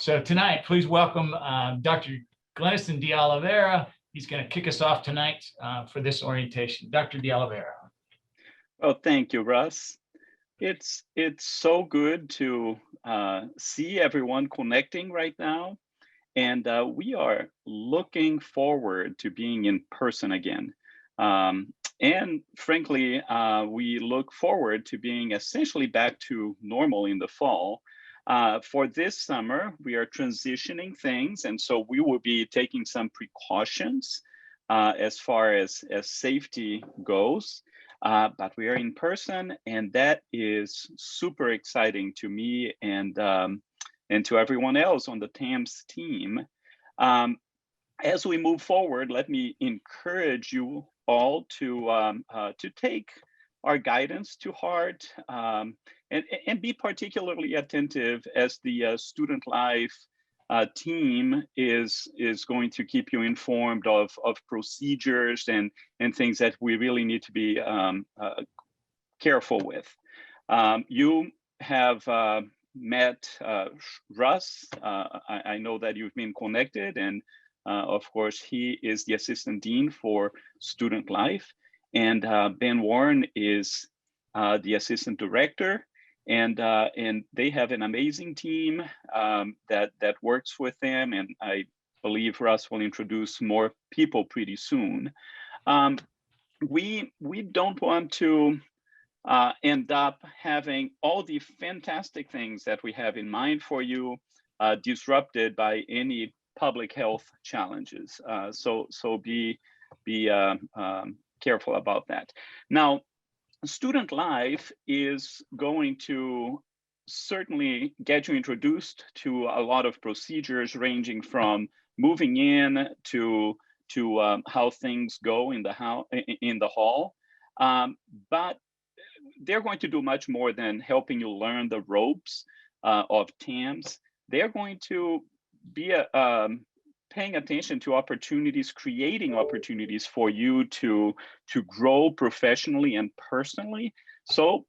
So tonight, please welcome Dr. Glenison De Oliveira. He's going to kick us off tonight for this orientation. Dr. De Oliveira. Oh, thank you, Russ. It's so good to see everyone connecting right now. And we are looking forward to being in person again. And frankly, we look forward to being essentially back to normal in the fall. For this summer, we are transitioning things. And so we will be taking some precautions as far as safety goes. But we are in person, and that is super exciting to me and to everyone else on the TAMS team. As we move forward, let me encourage you all to take our guidance to heart and be particularly attentive as the student life team is going to keep you informed of procedures and things that we really need to be careful with. You have met Russ. I know that you've been connected, and of course, he is the assistant dean for student life, and Ben Warren is the assistant director, and they have an amazing team that works with them, and I believe Russ will introduce more people pretty soon. We don't want to end up having all the fantastic things that we have in mind for you disrupted by any public health challenges. So be careful about that. Now, student life is going to certainly get you introduced to a lot of procedures ranging from moving in to how things go in the hall. But they're going to do much more than helping you learn the ropes of TAMS. They're going to be paying attention to opportunities, creating opportunities for you to grow professionally and personally. So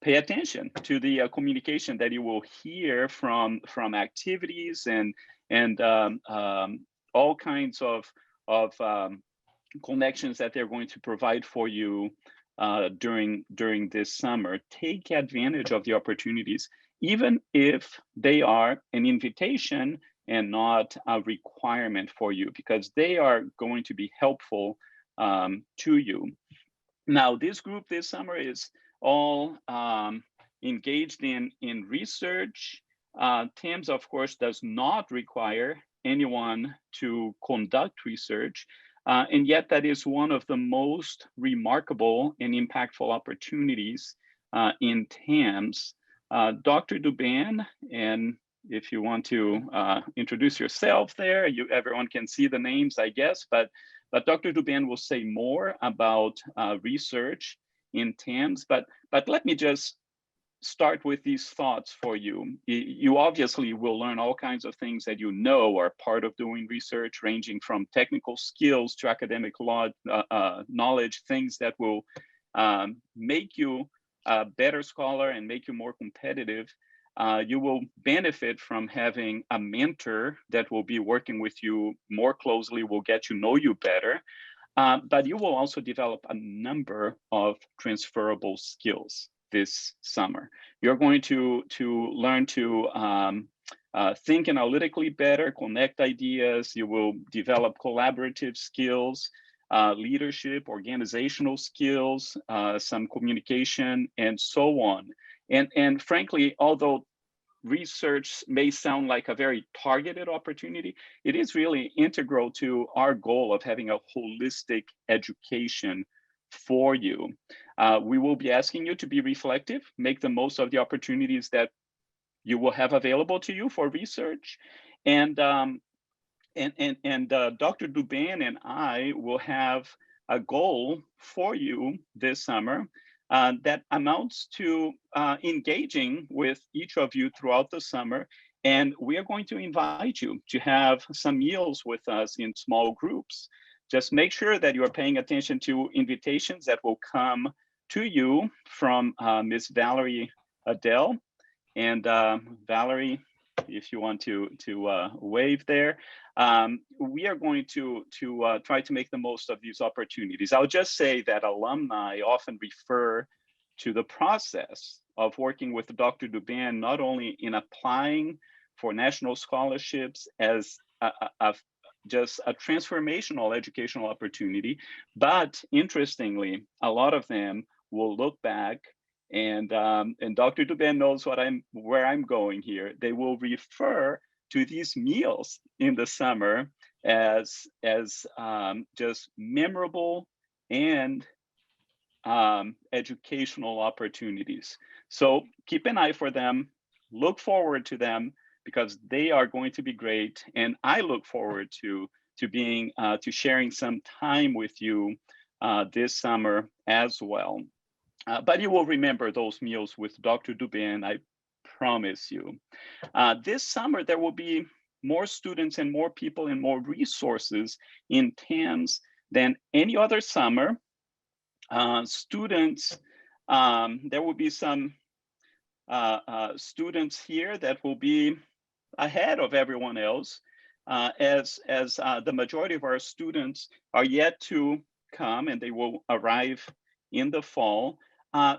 pay attention to the communication that you will hear from activities and all kinds of connections that they're going to provide for you during this summer. Take advantage of the opportunities, even if they are an invitation and not a requirement for you, because they are going to be helpful to you. Now, this group this summer is all engaged in research. TAMS, of course, does not require anyone to conduct research. And yet that is one of the most remarkable and impactful opportunities in TAMS. Dr. Dubin, and if you want to introduce yourself there, everyone can see the names, I guess, but Dr. Dubin will say more about research in TAMS, but let me just start with these thoughts for you. You obviously will learn all kinds of things that you know are part of doing research, ranging from technical skills to academic knowledge, things that will make you a better scholar and make you more competitive. You will benefit from having a mentor that will be working with you more closely, will get to know you better, but you will also develop a number of transferable skills this summer. You're going to learn to think analytically better, connect ideas. You will develop collaborative skills, leadership, organizational skills, some communication, and so on. And frankly, although research may sound like a very targeted opportunity, it is really integral to our goal of having a holistic education for you. We will be asking you to be reflective, make the most of the opportunities that you will have available to you for research. And Dr. Dubin and I will have a goal for you this summer that amounts to engaging with each of you throughout the summer. And we are going to invite you to have some meals with us in small groups. Just make sure that you are paying attention to invitations that will come to you from Ms. Valerie Adele. And Valerie, if you want to wave there. We are going to try to make the most of these opportunities. I'll just say that alumni often refer to the process of working with Dr. Dubin, not only in applying for national scholarships as just a transformational educational opportunity, but interestingly, a lot of them will look back, and Dr. Dubin knows where I'm going here. They will refer to these meals in the summer as just memorable and educational opportunities. So keep an eye for them, look forward to them, because they are going to be great. And I look forward to sharing some time with you this summer as well. But you will remember those meals with Dr. Dubin, I promise you. This summer, there will be more students and more people and more resources in TAMS than any other summer. Students, there will be some students here that will be ahead of everyone else, as the majority of our students are yet to come, and they will arrive in the fall.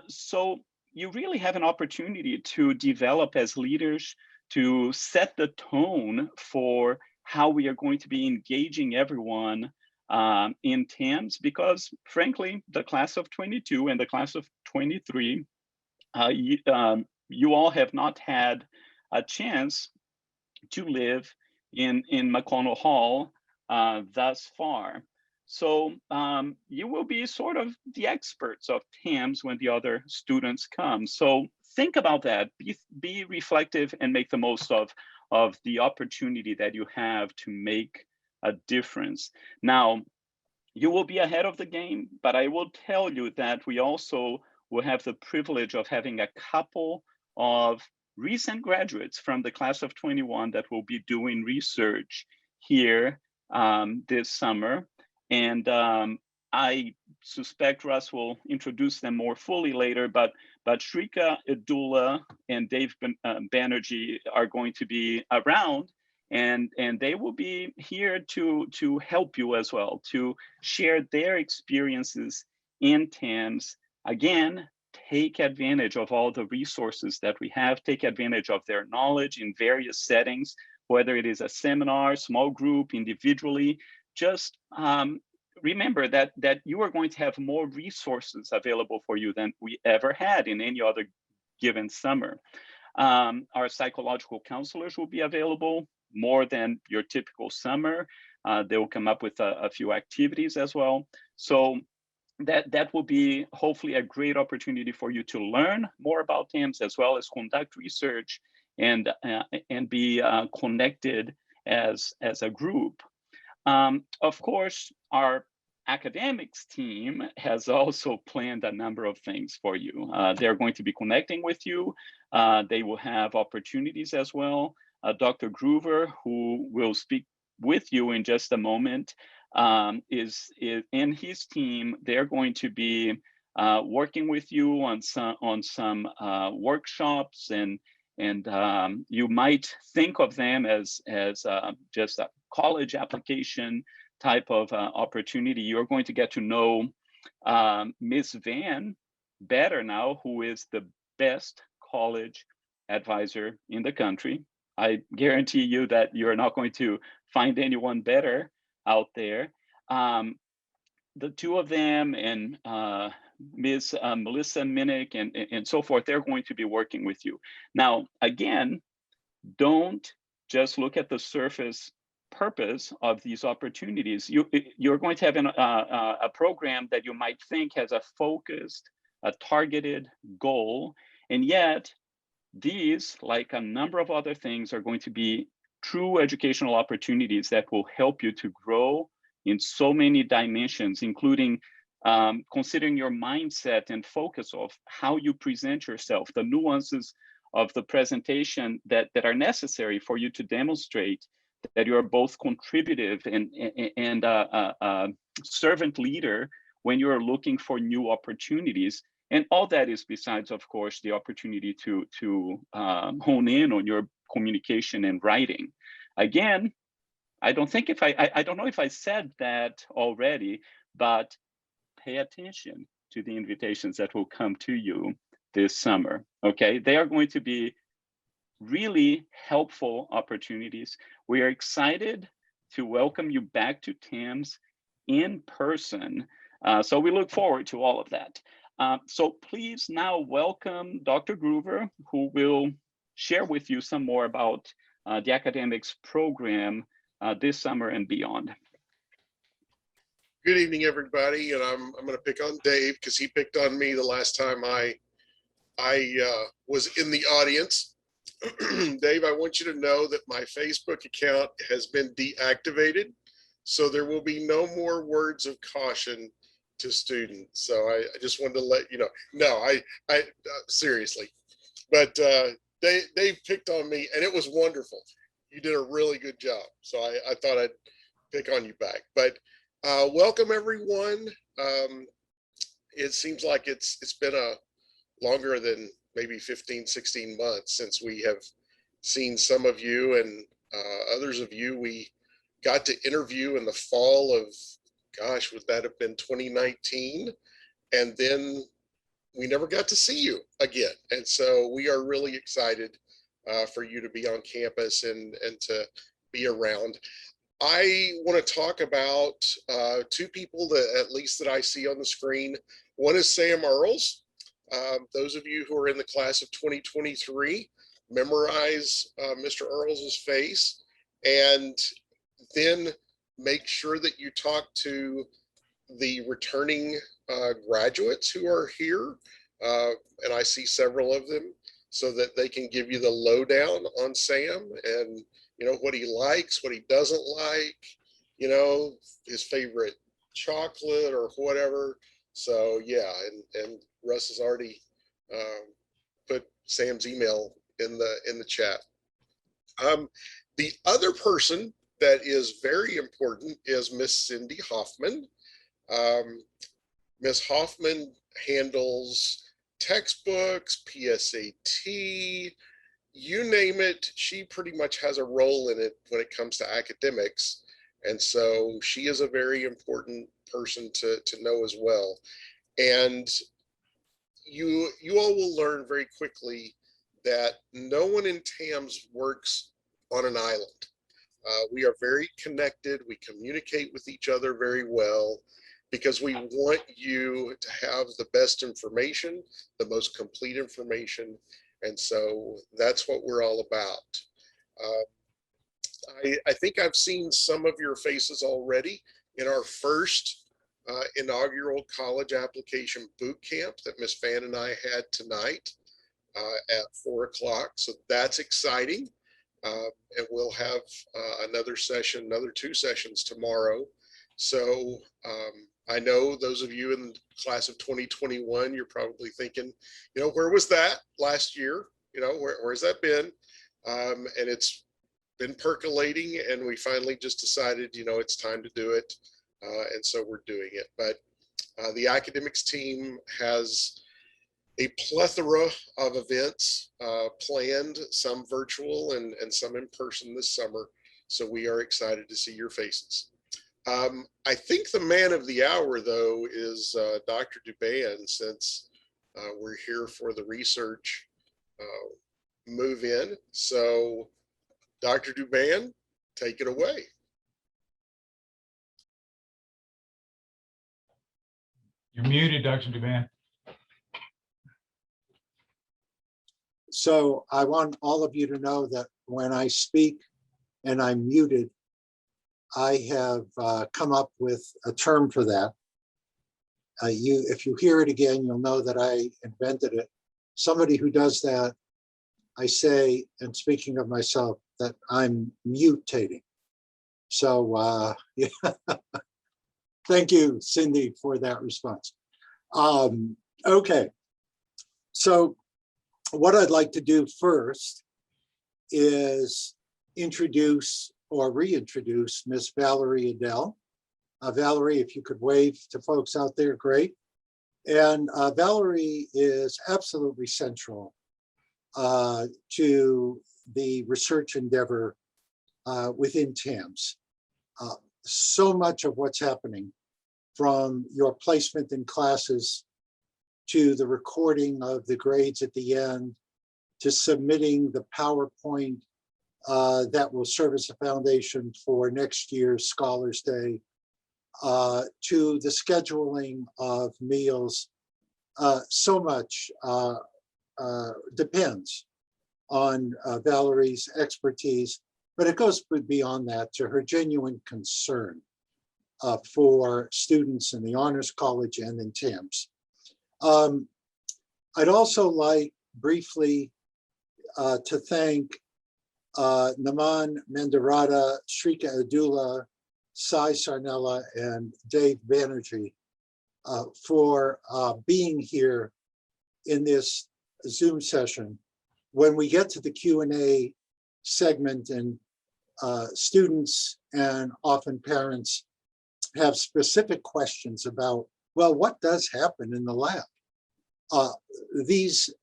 So you really have an opportunity to develop as leaders, to set the tone for how we are going to be engaging everyone in TAMS, because frankly, the class of 22 and the class of 23, you all have not had a chance to live in McConnell Hall thus far. So you will be sort of the experts of TAMS when the other students come. So think about that, be reflective, and make the most of the opportunity that you have to make a difference. Now, you will be ahead of the game, but I will tell you that we also will have the privilege of having a couple of recent graduates from the class of 21 that will be doing research here this summer. And I suspect Russ will introduce them more fully later, but Shrika Edula and Dave Banerjee are going to be around, and they will be here to help you as well, to share their experiences in TAMS. Again, take advantage of all the resources that we have, take advantage of their knowledge in various settings, whether it is a seminar, small group, individually. Just remember that you are going to have more resources available for you than we ever had in any other given summer. Our psychological counselors will be available more than your typical summer. They will come up with a few activities as well. So that will be hopefully a great opportunity for you to learn more about TAMS, as well as conduct research and be connected as a group. Of course, our academics team has also planned a number of things for you. They're going to be connecting with you. They will have opportunities as well. Dr. Groover, who will speak with you in just a moment, is and his team. They're going to be working with you on some workshops, and you might think of them as just a college application type of opportunity. You're going to get to know Ms. Van better now, who is the best college advisor in the country. I guarantee you that you're not going to find anyone better out there. The two of them and Ms. Melissa Minnick and so forth, they're going to be working with you. Now, again, don't just look at the surface purpose of these opportunities. You're going to have a program that you might think has a focused, a targeted goal, and yet these, like a number of other things, are going to be true educational opportunities that will help you to grow in so many dimensions, including considering your mindset and focus of how you present yourself, the nuances of the presentation that are necessary for you to demonstrate that you are both contributive and a servant leader when you are looking for new opportunities. And all that is besides, of course, the opportunity to hone in on your communication and writing. Again, I don't know if I said that already, but pay attention to the invitations that will come to you this summer, okay? They are going to be really helpful opportunities. We are excited to welcome you back to TAMS in person. So we look forward to all of that. So please now welcome Dr. Groover, who will share with you some more about the academics program this summer and beyond. Good evening, everybody. And I'm going to pick on Dave because he picked on me the last time I was in the audience. Dave, I want you to know that my Facebook account has been deactivated, so there will be no more words of caution to students. So I just wanted to let you know. No, I seriously, but Dave picked on me, and it was wonderful. You did a really good job. So I thought I'd pick on you back. But welcome, everyone. It seems like it's been a longer than maybe 15, 16 months since we have seen some of you, and others of you we got to interview in the fall of, gosh, would that have been 2019? And then we never got to see you again. And so we are really excited for you to be on campus and to be around. I want to talk about two people that at least that I see on the screen. One is Sam Earls. Those of you who are in the class of 2023, memorize Mr. Earls's face, and then make sure that you talk to the returning graduates who are here, and I see several of them, so that they can give you the lowdown on Sam and, you know, what he likes, what he doesn't like, you know, his favorite chocolate or whatever. So yeah, and Russ has already put Sam's email in the chat. The other person that is very important is Miss Cindy Hoffman. Miss Hoffman handles textbooks, PSAT, you name it. She pretty much has a role in it when it comes to academics. And so she is a very important person to know as well. And you all will learn very quickly that no one in TAMS works on an island. We are very connected. We communicate with each other very well because we want you to have the best information, the most complete information. And so that's what we're all about. I think I've seen some of your faces already in our first inaugural college application boot camp that Miss Fan and I had tonight at 4 o'clock. So that's exciting. And we'll have another session, another 2 sessions tomorrow. So I know those of you in the class of 2021, you're probably thinking, you know, where was that last year? You know, where's that been? And it's been percolating, and we finally just decided, you know, it's time to do it. And so we're doing it. But the academics team has a plethora of events planned, some virtual and some in person this summer. So we are excited to see your faces. I think the man of the hour, though, is Dr. Duban, since we're here for the research move in. So Dr. Duban, take it away. You're muted, Dr. Duban. So I want all of you to know that when I speak and I'm muted, I have come up with a term for that. If you hear it again, you'll know that I invented it. Somebody who does that, I say, and speaking of myself, that I'm mutating. So yeah. Thank you, Cindy, for that response. Okay, so what I'd like to do first is introduce or reintroduce Miss Valerie Adele. Valerie, if you could wave to folks out there, great. And Valerie is absolutely central to the research endeavor within TAMS. So much of what's happening, from your placement in classes to the recording of the grades at the end, to submitting the PowerPoint that will serve as a foundation for next year's Scholars Day, to the scheduling of meals. So much depends on Valerie's expertise, but it goes beyond that to her genuine concern for students in the Honors College and in TAMS. I'd also like briefly to thank Naman Mendarada, Shrika Adula, Sai Sarnella, and Dave Banerjee for being here in this Zoom session. When we get to the Q&A segment and students and often parents have specific questions about, well, what does happen in the lab? These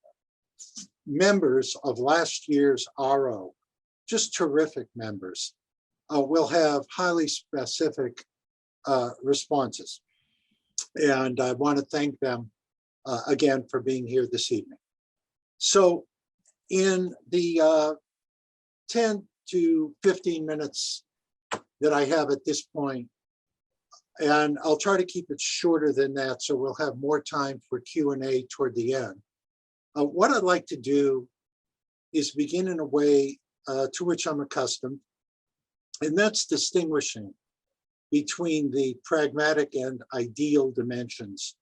members of last year's RO, just terrific members, will have highly specific responses. And I want to thank them again for being here this evening. So in the 10 to 15 minutes that I have at this point, and I'll try to keep it shorter than that so we'll have more time for Q&A toward the end. What I'd like to do is begin in a way to which I'm accustomed, and that's distinguishing between the pragmatic and ideal dimensions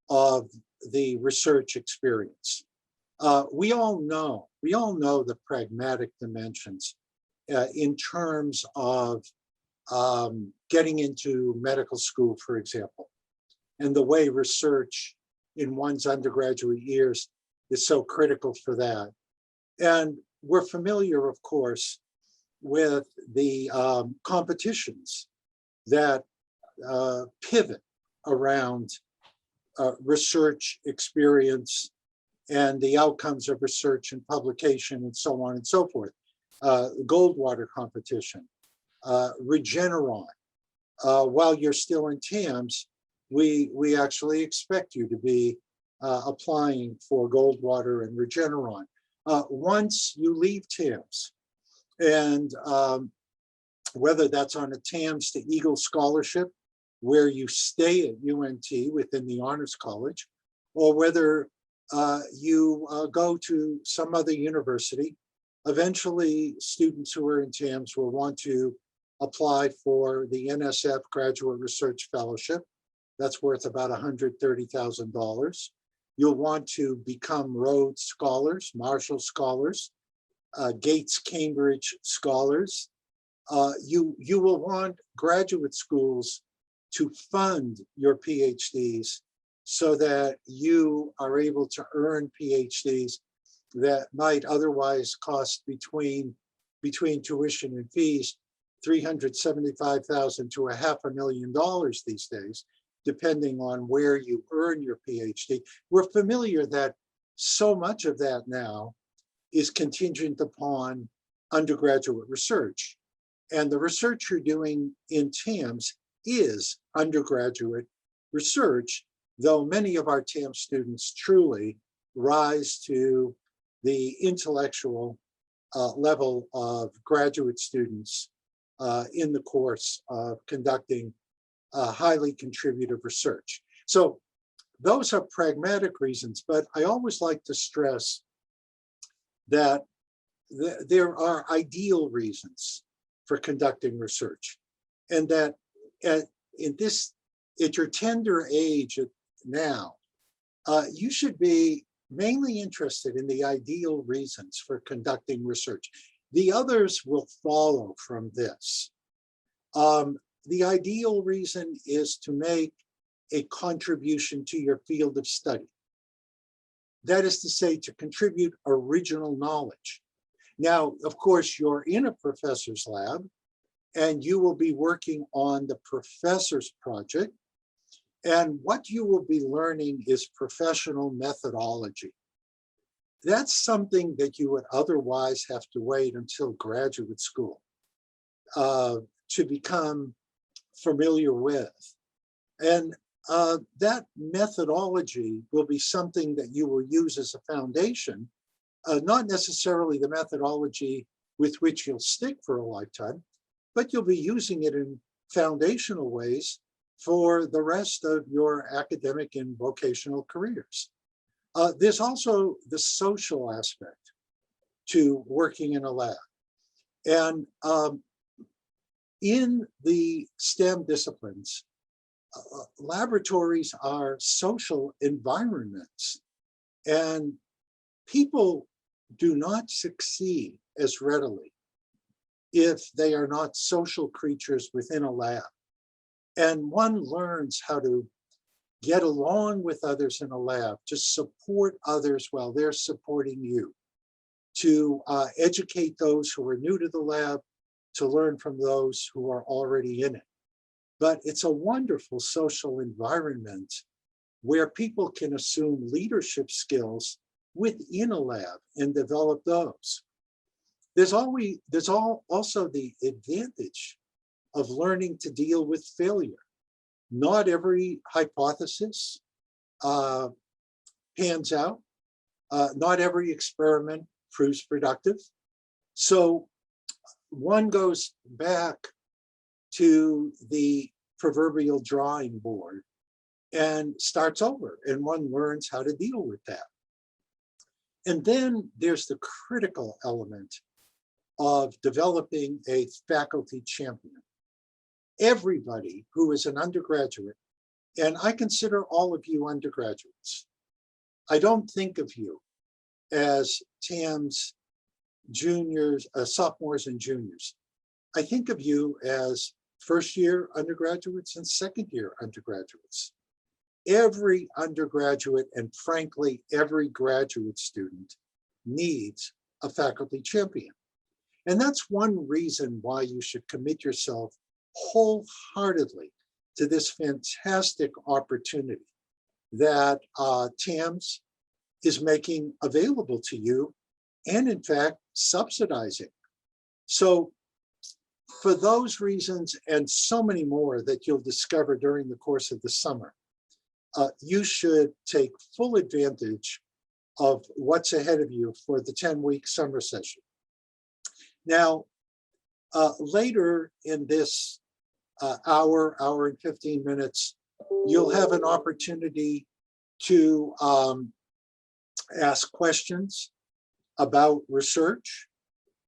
of the research experience. We all know the pragmatic dimensions in terms of getting into medical school, for example, and the way research in one's undergraduate years is so critical for that. And we're familiar, of course, with the competitions that pivot around research experience and the outcomes of research and publication and so on and so forth. Goldwater competition, Regeneron. While you're still in TAMS, we actually expect you to be applying for Goldwater and Regeneron. Once you leave TAMS, and whether that's on a TAMS to Eagle scholarship, where you stay at UNT within the Honors College, or whether you go to some other university, eventually students who are in TAMS will want to apply for the NSF Graduate Research Fellowship. That's worth about $130,000. You'll want to become Rhodes Scholars, Marshall Scholars, Gates Cambridge Scholars. You will want graduate schools to fund your PhDs so that you are able to earn PhDs that might otherwise cost between tuition and fees $375,000 to $500,000 these days, depending on where you earn your PhD. We're familiar that so much of that now is contingent upon undergraduate research. And the research you're doing in TAMS is undergraduate research, though many of our TAMS students truly rise to the intellectual level of graduate students in the course of conducting highly contributive research. So those are pragmatic reasons, but I always like to stress that there are ideal reasons for conducting research, and that at your tender age now, you should be mainly interested in the ideal reasons for conducting research. The others will follow from this. The ideal reason is to make a contribution to your field of study. That is to say, to contribute original knowledge. Now, of course, you're in a professor's lab and you will be working on the professor's project. And what you will be learning is professional methodology. that's something that you would otherwise have to wait until graduate school to become familiar with. And that methodology will be something that you will use as a foundation, not necessarily the methodology with which you'll stick for a lifetime, but you'll be using it in foundational ways for the rest of your academic and vocational careers. There's also the social aspect to working in a lab. And in the STEM disciplines, laboratories are social environments, and people do not succeed as readily if they are not social creatures within a lab. And one learns how to get along with others in a lab, to support others while they're supporting you, to educate those who are new to the lab, to learn from those who are already in it. But it's a wonderful social environment where people can assume leadership skills within a lab and develop those. There's also the advantage of learning to deal with failure. Not every hypothesis pans out. Not every experiment proves productive. So one goes back to the proverbial drawing board and starts over, and one learns how to deal with that. And then there's the critical element of developing a faculty champion. Everybody who is an undergraduate, and I consider all of you undergraduates, I don't think of you as TAMS juniors, sophomores and juniors. I think of you as first year undergraduates and second year undergraduates. Every undergraduate, and frankly, every graduate student, needs a faculty champion. And that's one reason why you should commit yourself wholeheartedly to this fantastic opportunity that TAMS is making available to you, and in fact, subsidizing. So for those reasons and so many more that you'll discover during the course of the summer, you should take full advantage of what's ahead of you for the 10-week summer session. Now, later in this hour and 15 minutes, you'll have an opportunity to ask questions about research.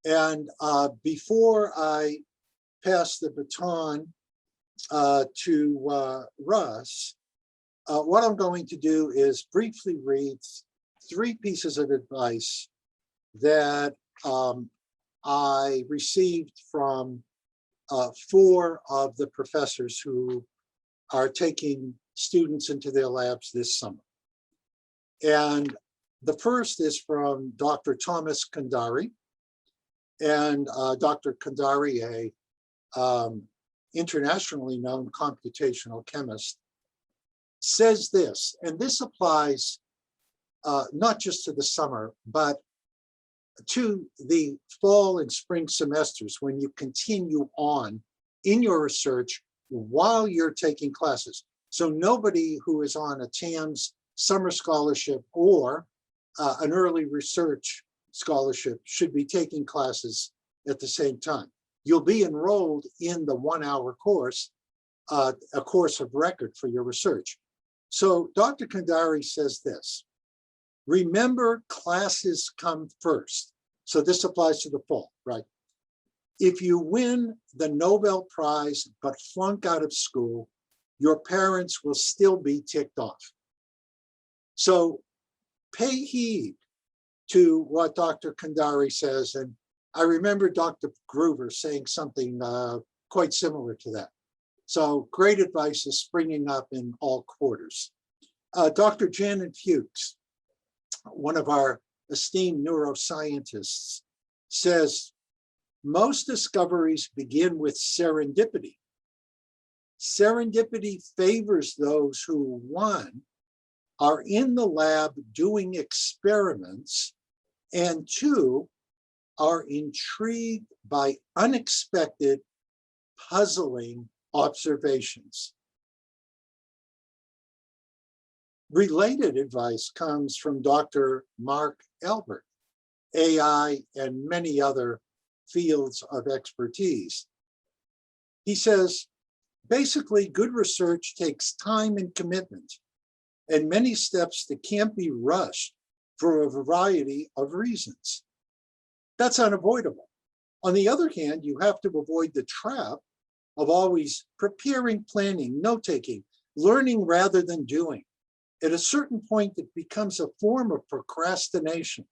And before I pass the baton to Russ, what I'm going to do is briefly read 3 pieces of advice that I received from 4 of the professors who are taking students into their labs this summer. And the first is from Dr. Thomas Kandari. And Dr. Kandari, a internationally known computational chemist, says this, and this applies not just to the summer, but to the fall and spring semesters when you continue on in your research while you're taking classes. So nobody who is on a TAMS summer scholarship or an early research scholarship should be taking classes at the same time. You'll be enrolled in the 1-hour course, a course of record for your research. So Dr. Kandari says this: remember, classes come first. So this applies to the fall, right? If you win the Nobel Prize but flunk out of school, your parents will still be ticked off. So pay heed to what Dr. Kandari says. And I remember Dr. Groover saying something quite similar to that. So great advice is springing up in all quarters. Dr. Janet Fuchs, one of our esteemed neuroscientists, says, most discoveries begin with serendipity. Serendipity favors those who, 1, are in the lab doing experiments and 2, are intrigued by unexpected, puzzling observations. Related advice comes from Dr. Mark Albert, AI and many other fields of expertise. He says, basically, good research takes time and commitment, and many steps that can't be rushed for a variety of reasons. That's unavoidable. On the other hand, you have to avoid the trap of always preparing, planning, note-taking, learning rather than doing. At a certain point, it becomes a form of procrastination.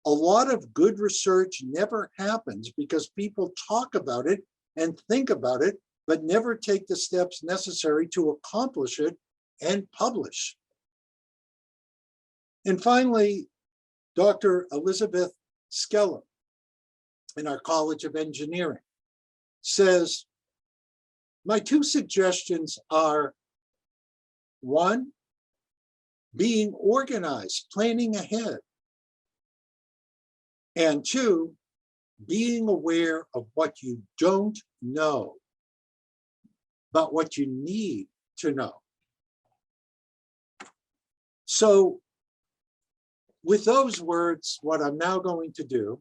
A lot of good research never happens because people talk about it and think about it, but never take the steps necessary to accomplish it and publish. And finally, Dr. Elizabeth Skeller in our College of Engineering says, my 2 suggestions are, 1, being organized, planning ahead, and 2, being aware of what you don't know, but what you need to know. So with those words, what I'm now going to do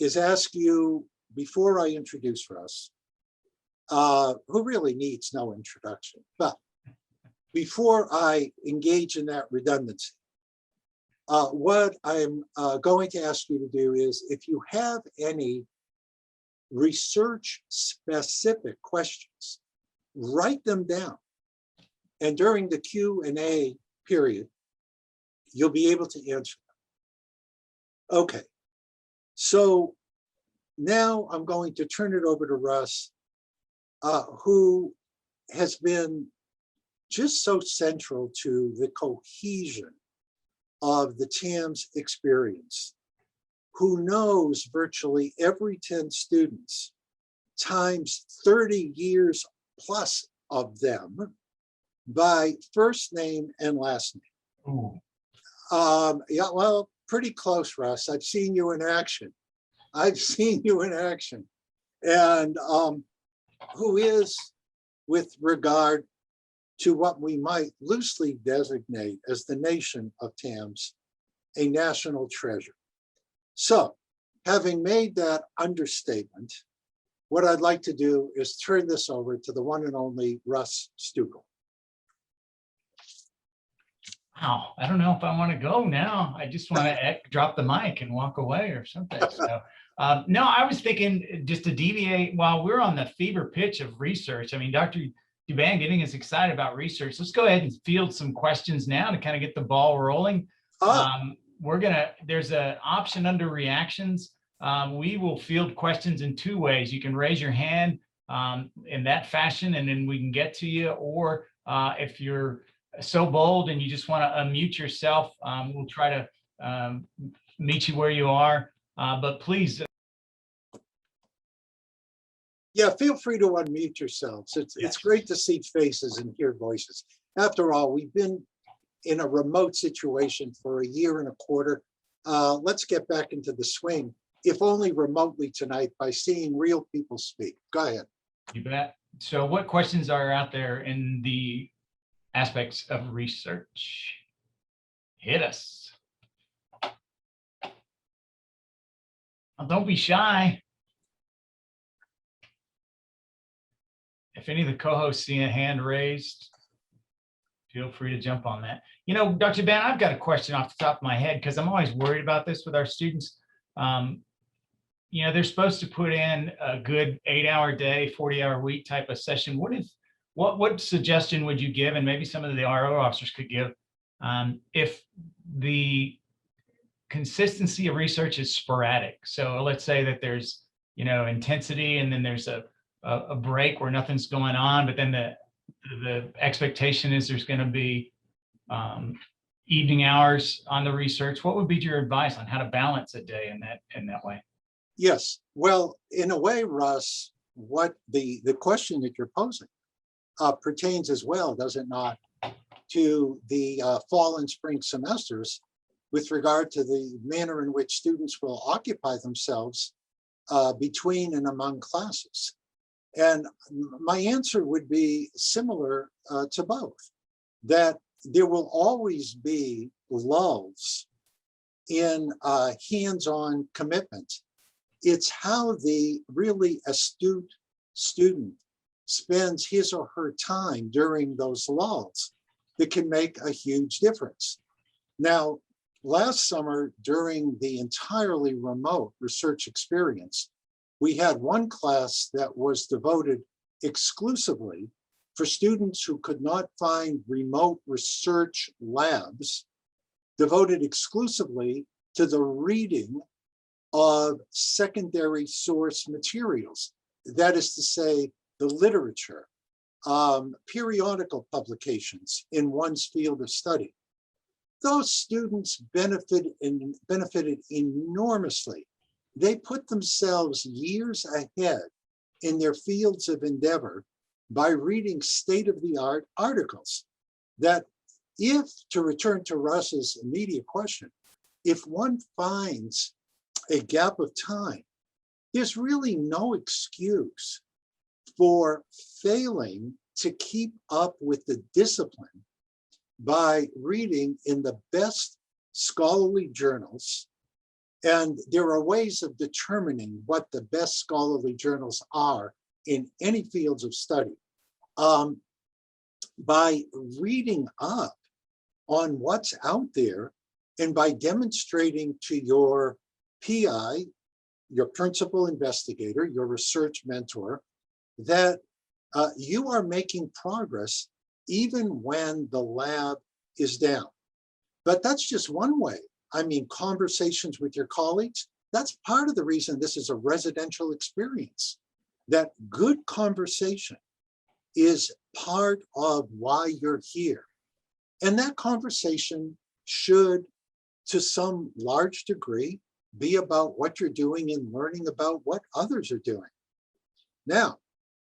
is ask you, before I introduce Russ, who really needs no introduction, but before I engage in that redundancy, what I'm going to ask you to do is, if you have any research-specific questions, write them down. And during the Q&A period, you'll be able to answer them. Okay, so now I'm going to turn it over to Russ, who has been just so central to the cohesion of the TAMS experience, who knows virtually every 10 students times 30 years plus of them by first name and last name. Ooh. Yeah, well, pretty close, Russ. I've seen you in action. I've seen you in action. And who is, with regard to what we might loosely designate as the nation of TAMS, a national treasure. So, having made that understatement, what I'd like to do is turn this over to the one and only Russ Stukel. Wow, I don't know if I want to go now. I just want to drop the mic and walk away or something. So, no, I was thinking, just to deviate, while we're on the fever pitch of research, I mean, Dr. Dubin getting us excited about research. Let's go ahead and field some questions now to kind of get the ball rolling. There's an option under reactions. We will field questions in 2 ways. You can raise your hand in that fashion, and then we can get to you. Or if you're so bold and you just want to unmute yourself, we'll try to meet you where you are. But please. Yeah, feel free to unmute yourselves. It's great to see faces and hear voices. After all, we've been in a remote situation for a year and a quarter. Let's get back into the swing, if only remotely tonight, by seeing real people speak. Go ahead. You bet. So what questions are out there in the aspects of research? Hit us. Well, don't be shy. If any of the co-hosts see a hand raised, feel free to jump on that. You know, Dr. Ben, I've got a question off the top of my head, because I'm always worried about this with our students. You know, they're supposed to put in a good 8-hour day, 40-hour week type of session. What suggestion would you give, and maybe some of the RO officers could give, if the consistency of research is sporadic? So let's say that there's, you know, intensity, and then there's a break where nothing's going on, but then the expectation is there's going to be evening hours on the research. What would be your advice on how to balance a day in that way? Yes, well, in a way, Russ, what the question that you're posing pertains as well, does it not, to the fall and spring semesters with regard to the manner in which students will occupy themselves between and among classes. And my answer would be similar to both, that there will always be lulls in hands-on commitment. It's how the really astute student spends his or her time during those lulls that can make a huge difference. Now, last summer, during the entirely remote research experience, we had one class that was devoted exclusively for students who could not find remote research labs, devoted exclusively to the reading of secondary source materials. That is to say, the literature, periodical publications in one's field of study. Those students benefited enormously. They put themselves years ahead in their fields of endeavor by reading state-of-the-art articles that, if, to return to Russ's immediate question, if one finds a gap of time, there's really no excuse for failing to keep up with the discipline by reading in the best scholarly journals. And there are ways of determining what the best scholarly journals are in any fields of study. By reading up on what's out there and by demonstrating to your PI, your principal investigator, your research mentor, that you are making progress even when the lab is down. But that's just one way. I mean, conversations with your colleagues, that's part of the reason this is a residential experience. That good conversation is part of why you're here. And that conversation should, to some large degree, be about what you're doing and learning about what others are doing. Now,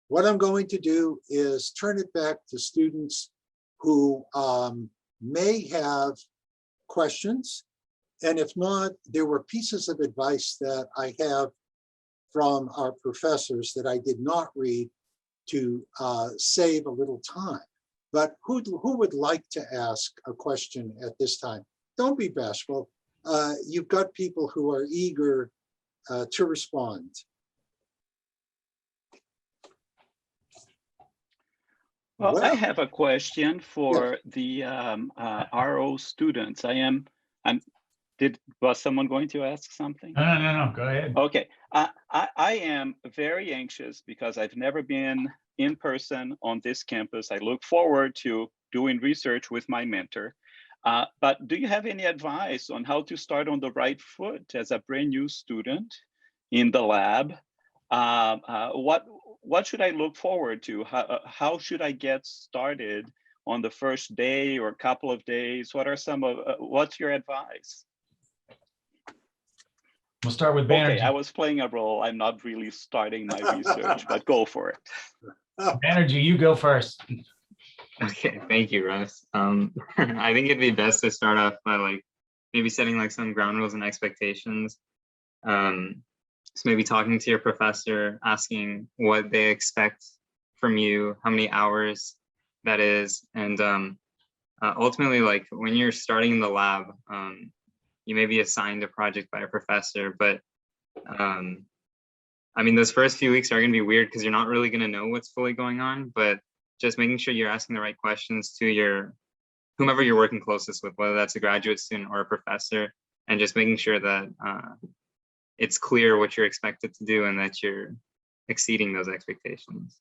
what I'm going to do is turn it back to students who may have questions. And if not, there were pieces of advice that I have from our professors that I did not read to save a little time. But who would like to ask a question at this time? Don't be bashful. You've got people who are eager to respond. Well, I have a question for the RO students. Was someone going to ask something? No, go ahead. Okay, I am very anxious because I've never been in person on this campus. I look forward to doing research with my mentor. But do you have any advice on how to start on the right foot as a brand new student in the lab? What should I look forward to? How should I get started on the first day or couple of days? What are what's your advice? We'll start with Banerjee. Okay, I was playing a role. I'm not really starting my research, but go for it. Banerjee, you go first. Okay, thank you, Russ. I think it'd be best to start off by maybe setting some ground rules and expectations. So maybe talking to your professor, asking what they expect from you, how many hours that is, and ultimately, when you're starting in the lab, you may be assigned a project by a professor, but I mean, those first few weeks are going to be weird because you're not really going to know what's fully going on, but just making sure you're asking the right questions to whomever you're working closest with, whether that's a graduate student or a professor, and just making sure that it's clear what you're expected to do and that you're exceeding those expectations.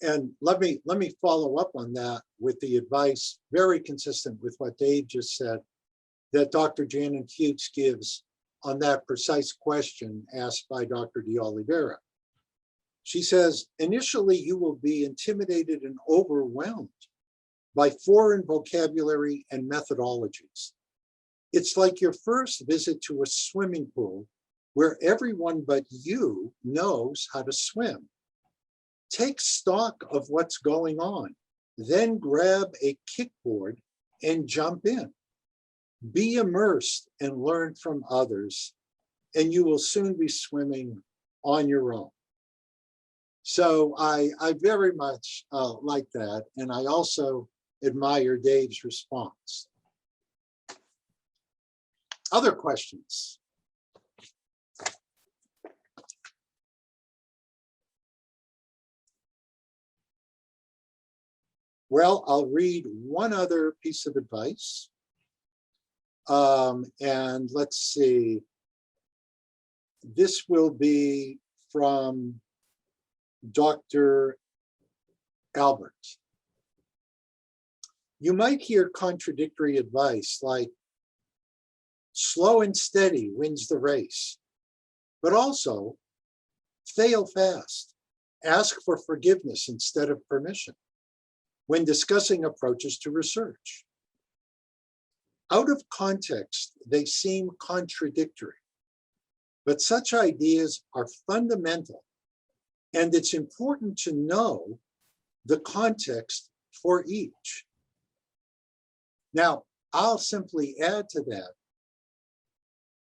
And let me follow up on that with the advice, very consistent with what Dave just said, that Dr. Janet Fuchs gives on that precise question asked by Dr. De Oliveira. She says, initially you will be intimidated and overwhelmed by foreign vocabulary and methodologies. It's like your first visit to a swimming pool where everyone but you knows how to swim. Take stock of what's going on, then grab a kickboard and jump in. Be immersed and learn from others, and you will soon be swimming on your own. So I very much like that. And I also admire Dave's response. Other questions? Well, I'll read one other piece of advice. And let's see. This will be from Dr. Albert. You might hear contradictory advice like, slow and steady wins the race, but also fail fast. Ask for forgiveness instead of permission when discussing approaches to research. Out of context, they seem contradictory, but such ideas are fundamental, and it's important to know the context for each. Now, I'll simply add to that.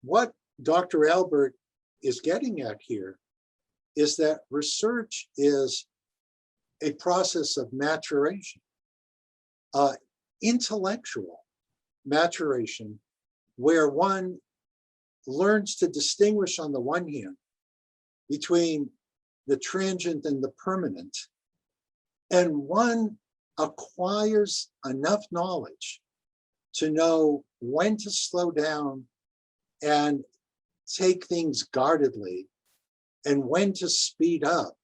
What Dr. Albert is getting at here is that research is a process of maturation, intellectual maturation, where one learns to distinguish on the one hand between the transient and the permanent, and one acquires enough knowledge to know when to slow down and take things guardedly, and when to speed up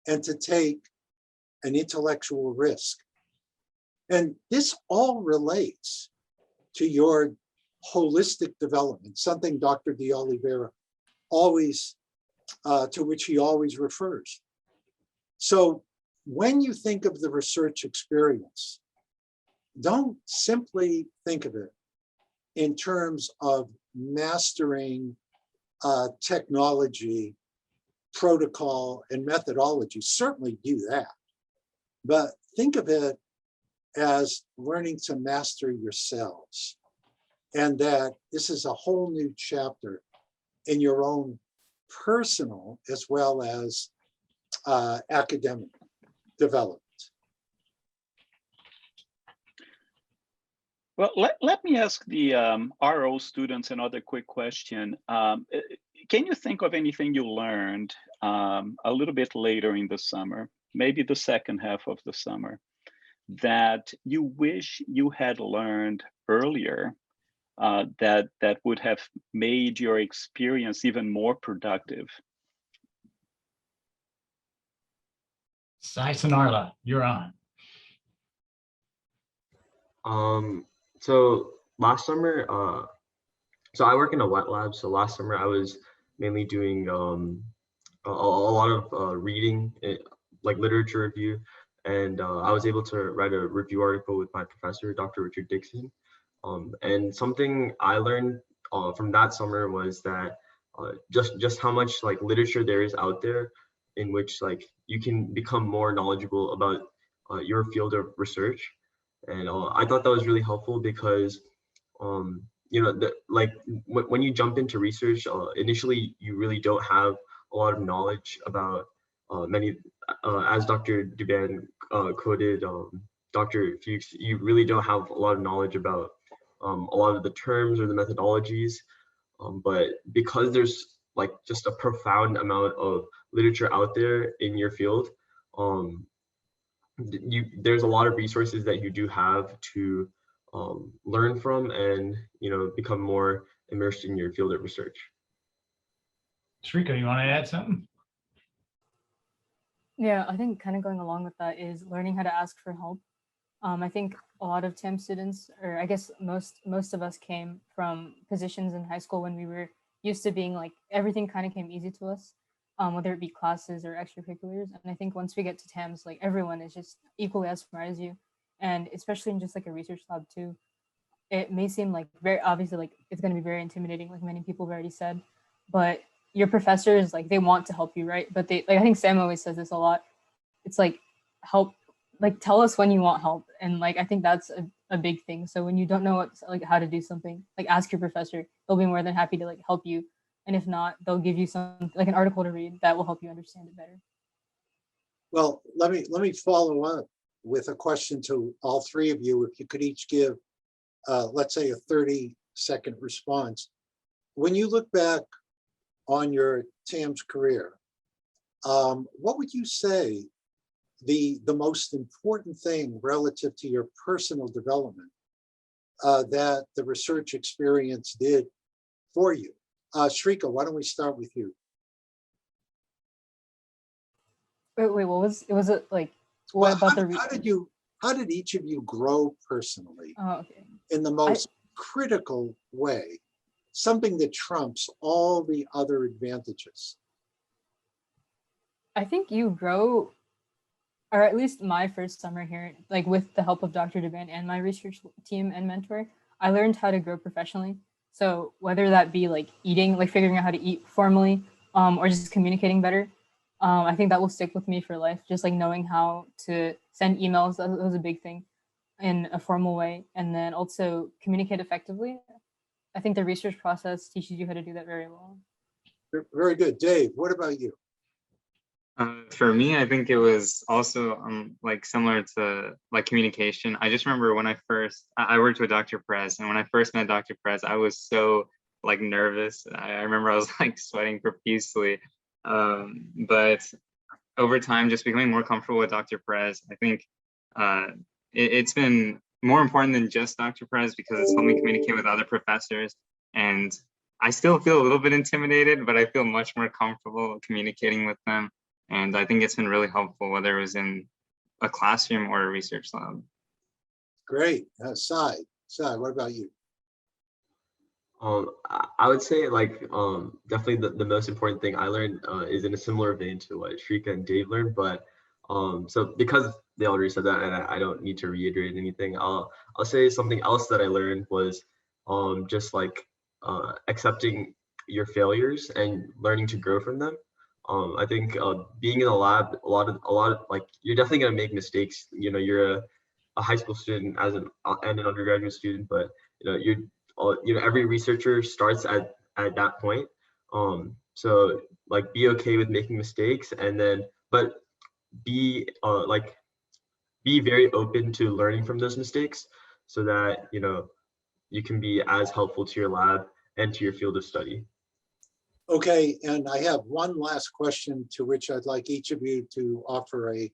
and to take an intellectual risk. And this all relates to your holistic development, something Dr. De Oliveira always, to which he always refers. So when you think of the research experience, don't simply think of it in terms of mastering technology, protocol, and methodology. Certainly do that, but think of it as learning to master yourselves, and that this is a whole new chapter in your own personal as well as academic development. Well, let me ask the RO students another quick question. Can you think of anything you learned a little bit later in the summer, maybe the second half of the summer, that you wish you had learned earlier, that would have made your experience even more productive? Sai Sonarla, you're on. So last summer, so I work in a wet lab. So last summer I was mainly doing a lot of reading, like literature review, and I was able to write a review article with my professor, Dr. Richard Dixon. And something I learned from that summer was that just how much like literature there is out there in which like you can become more knowledgeable about your field of research. And I thought that was really helpful because, you know, like when you jump into research, initially you really don't have a lot of knowledge about many, as Dr. Duban quoted Dr. Fuchs, you really don't have a lot of knowledge about a lot of the terms or the methodologies. But because there's like just a profound amount of literature out there in your field, there's a lot of resources that you do have to learn from and, you know, become more immersed in your field of research. Shrika, you want to add something? Yeah, I think kind of going along with that is learning how to ask for help. I think a lot of TAMS students, or I guess most of us came from positions in high school when we were used to being like, everything kind of came easy to us, whether it be classes or extracurriculars. And I think once we get to TAMS, like everyone is just equally as smart as you. And especially in just like a research lab too, it may seem like very obviously like it's going to be very intimidating, like many people have already said, but your professors, like they want to help you, right? But they, like, I think Sam always says this a lot. It's like, help, like tell us when you want help. And like, I think that's a big thing. So when you don't know what, like how to do something, like ask your professor. They'll be more than happy to like help you. And if not, they'll give you some like an article to read that will help you understand it better. Well, let me follow up with a question to all three of you. If you could each give, let's say, a 30-second response. When you look back on your TAMS career, what would you say the most important thing relative to your personal development that the research experience did for you? Shrika, why don't we start with you? Wait, what was it? Was it like what about How did each of you grow personally okay. in the most critical way? Something that trumps all the other advantages. I think you grow, or at least my first summer here, like with the help of Dr. DeBan and my research team and mentor, I learned how to grow professionally. So whether that be like eating, like figuring out how to eat formally, or just communicating better, I think that will stick with me for life. Just like knowing how to send emails, that was a big thing in a formal way. And then also communicate effectively. I think the research process teaches you how to do that very well. Very good. Dave, what about you? For me, I think it was also like similar to like communication. I just remember when I worked with Dr. Perez, and when I first met Dr. Perez, I was so like nervous. I remember I was like sweating profusely. But over time, just becoming more comfortable with Dr. Perez, I think it's been more important than just Dr. Perez because it's helped me communicate with other professors. And I still feel a little bit intimidated, but I feel much more comfortable communicating with them. And I think it's been really helpful, whether it was in a classroom or a research lab. Great. Sai, what about you? I would say like definitely the most important thing I learned is in a similar vein to what Shrika and Dave learned, but so because they already said that and I don't need to reiterate anything, I'll say something else that I learned was just like accepting your failures and learning to grow from them. I think being in the lab, a lot of like you're definitely gonna make mistakes. You know, you're a high school student and an undergraduate student, but you know every researcher starts at that point. So like be okay with making mistakes, and then but be very open to learning from those mistakes, so that you can be as helpful to your lab and to your field of study. Okay, and I have one last question to which I'd like each of you to offer a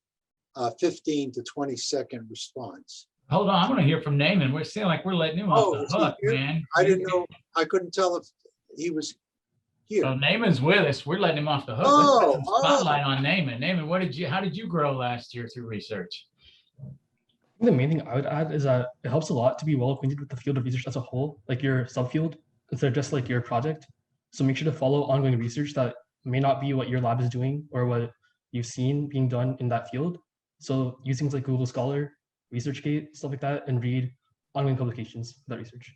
15 to 20-second response. Hold on, I want to hear from Naaman. We're saying like we're letting him off the hook, man. I didn't know. I couldn't tell if he was here. So Naaman's with us. We're letting him off the hook. Let's put some spotlight on Naaman. Naaman, how did you grow last year through research? The main thing I would add is that it helps a lot to be well acquainted with the field of research as a whole, like your subfield, instead of just like your project. So make sure to follow ongoing research that may not be what your lab is doing or what you've seen being done in that field. So use things like Google Scholar, ResearchGate, stuff like that, and read ongoing publications for that research.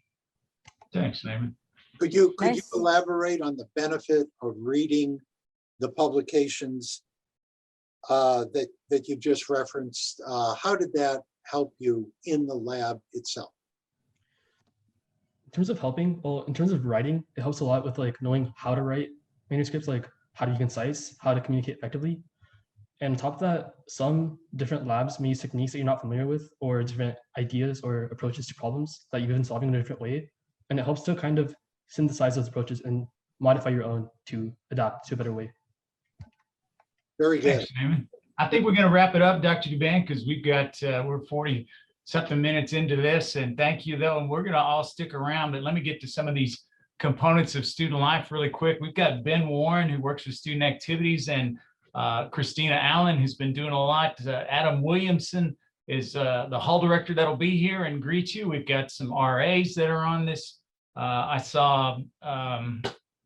Thanks, Naaman. Could you elaborate on the benefit of reading the publications that you just referenced? How did that help you in the lab itself? In terms of helping, well, in terms of writing, it helps a lot with like knowing how to write manuscripts, like how to be concise, how to communicate effectively. And on top of that, some different labs may use techniques that you're not familiar with, or different ideas or approaches to problems that you've been solving in a different way. And it helps to kind of synthesize those approaches and modify your own to adapt to a better way. Very good. Thanks, Naaman. I think we're going to wrap it up, Dr. DeBan, because we've got, we're 40-something minutes into this. And thank you, though. And we're going to all stick around. But let me get to some of these components of student life really quick. We've got Ben Warren, who works with student activities, and Christina Allen, who's been doing a lot. Adam Williamson is the hall director that'll be here and greet you. We've got some RAs that are on this. I saw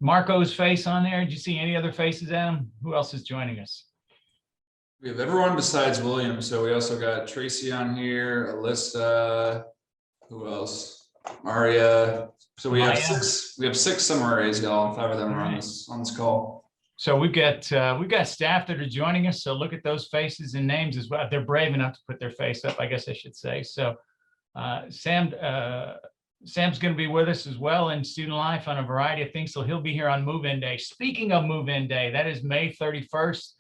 Marco's face on there. Did you see any other faces, Adam? Who else is joining us? We have everyone besides William. So we also got Tracy on here, Alyssa, who else? Maria. So we have six summaries, y'all, and 5 of them are on this call. So we've got staff that are joining us. So look at those faces and names as well. If they're brave enough to put their face up, I guess I should say. So Sam's going to be with us as well in student life on a variety of things, so he'll be here on move-in day. Speaking of move-in day, that is May 31st.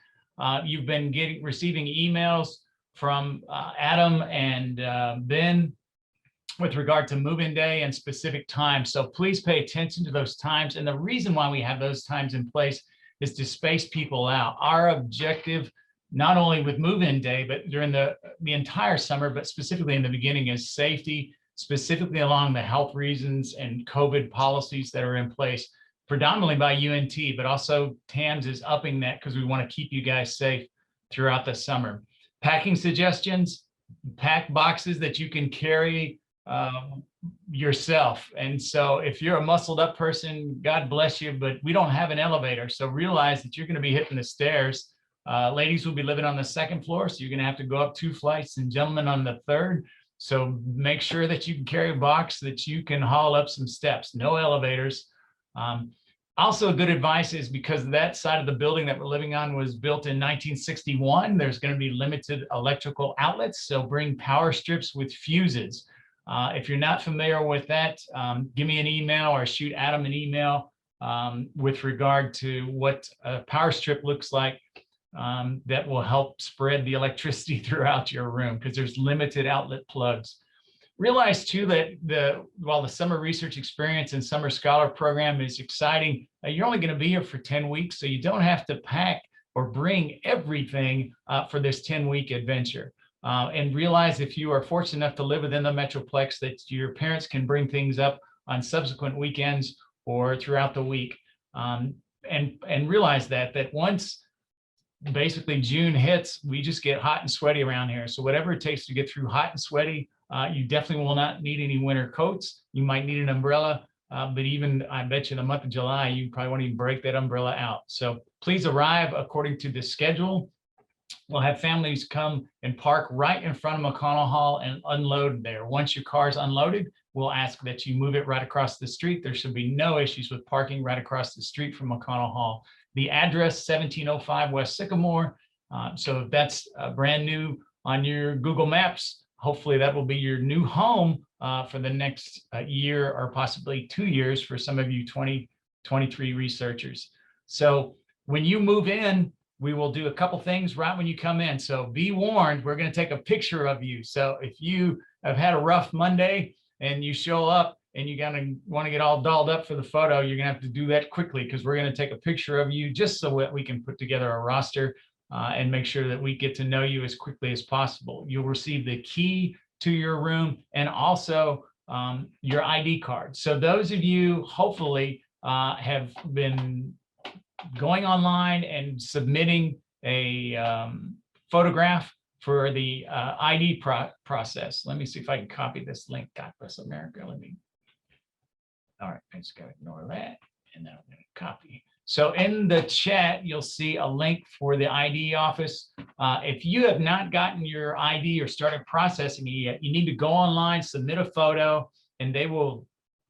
You've been receiving emails from Adam and Ben with regard to move-in day and specific times. So please pay attention to those times. And the reason why we have those times in place is to space people out. Our objective, not only with move-in day, but during the entire summer, but specifically in the beginning, is safety, specifically along the health reasons and COVID policies that are in place, predominantly by UNT, but also TAMS is upping that because we want to keep you guys safe throughout the summer. Packing suggestions: pack boxes that you can carry yourself. And so if you're a muscled up person, God bless you, but we don't have an elevator. So realize that you're going to be hitting the stairs. Ladies will be living on the second floor, so you're going to have to go up 2 flights, and gentlemen on the 3rd. So make sure that you can carry a box that you can haul up some steps. No elevators. Also, good advice is, because that side of the building that we're living on was built in 1961, there's going to be limited electrical outlets. So bring power strips with fuses. If you're not familiar with that, give me an email or shoot Adam an email with regard to what a power strip looks like. That will help spread the electricity throughout your room, because there's limited outlet plugs. Realize too that while the summer research experience and summer scholar program is exciting, you're only going to be here for 10 weeks, so you don't have to pack or bring everything for this 10-week adventure. And realize, if you are fortunate enough to live within the Metroplex, that your parents can bring things up on subsequent weekends or throughout the week. And realize that once basically June hits, we just get hot and sweaty around here. So whatever it takes to get through hot and sweaty, you definitely will not need any winter coats. You might need an umbrella, but even, I bet you, in the month of July, you probably won't even break that umbrella out. So please arrive according to the schedule. We'll have families come and park right in front of McConnell Hall and unload there. Once your car is unloaded, we'll ask that you move it right across the street. There should be no issues with parking right across the street from McConnell Hall. The address, 1705 West Sycamore. So if that's brand new on your Google Maps, hopefully that will be your new home for the next year or possibly 2 years for some of you 2023 researchers. So when you move in, we will do a couple things right when you come in. So be warned, we're going to take a picture of you. So if you have had a rough Monday and you show up and you're going to want to get all dolled up for the photo, you're going to have to do that quickly, because we're going to take a picture of you just so that we can put together a roster and make sure that we get to know you as quickly as possible. You'll receive the key to your room and also your ID card. So those of you hopefully have been going online and submitting a photograph for the ID process. Let me see if I can copy this link. God bless America. All right, I just got to ignore that. And then I'm going to copy. So in the chat, you'll see a link for the ID office. If you have not gotten your ID or started processing it yet, you need to go online, submit a photo, and they will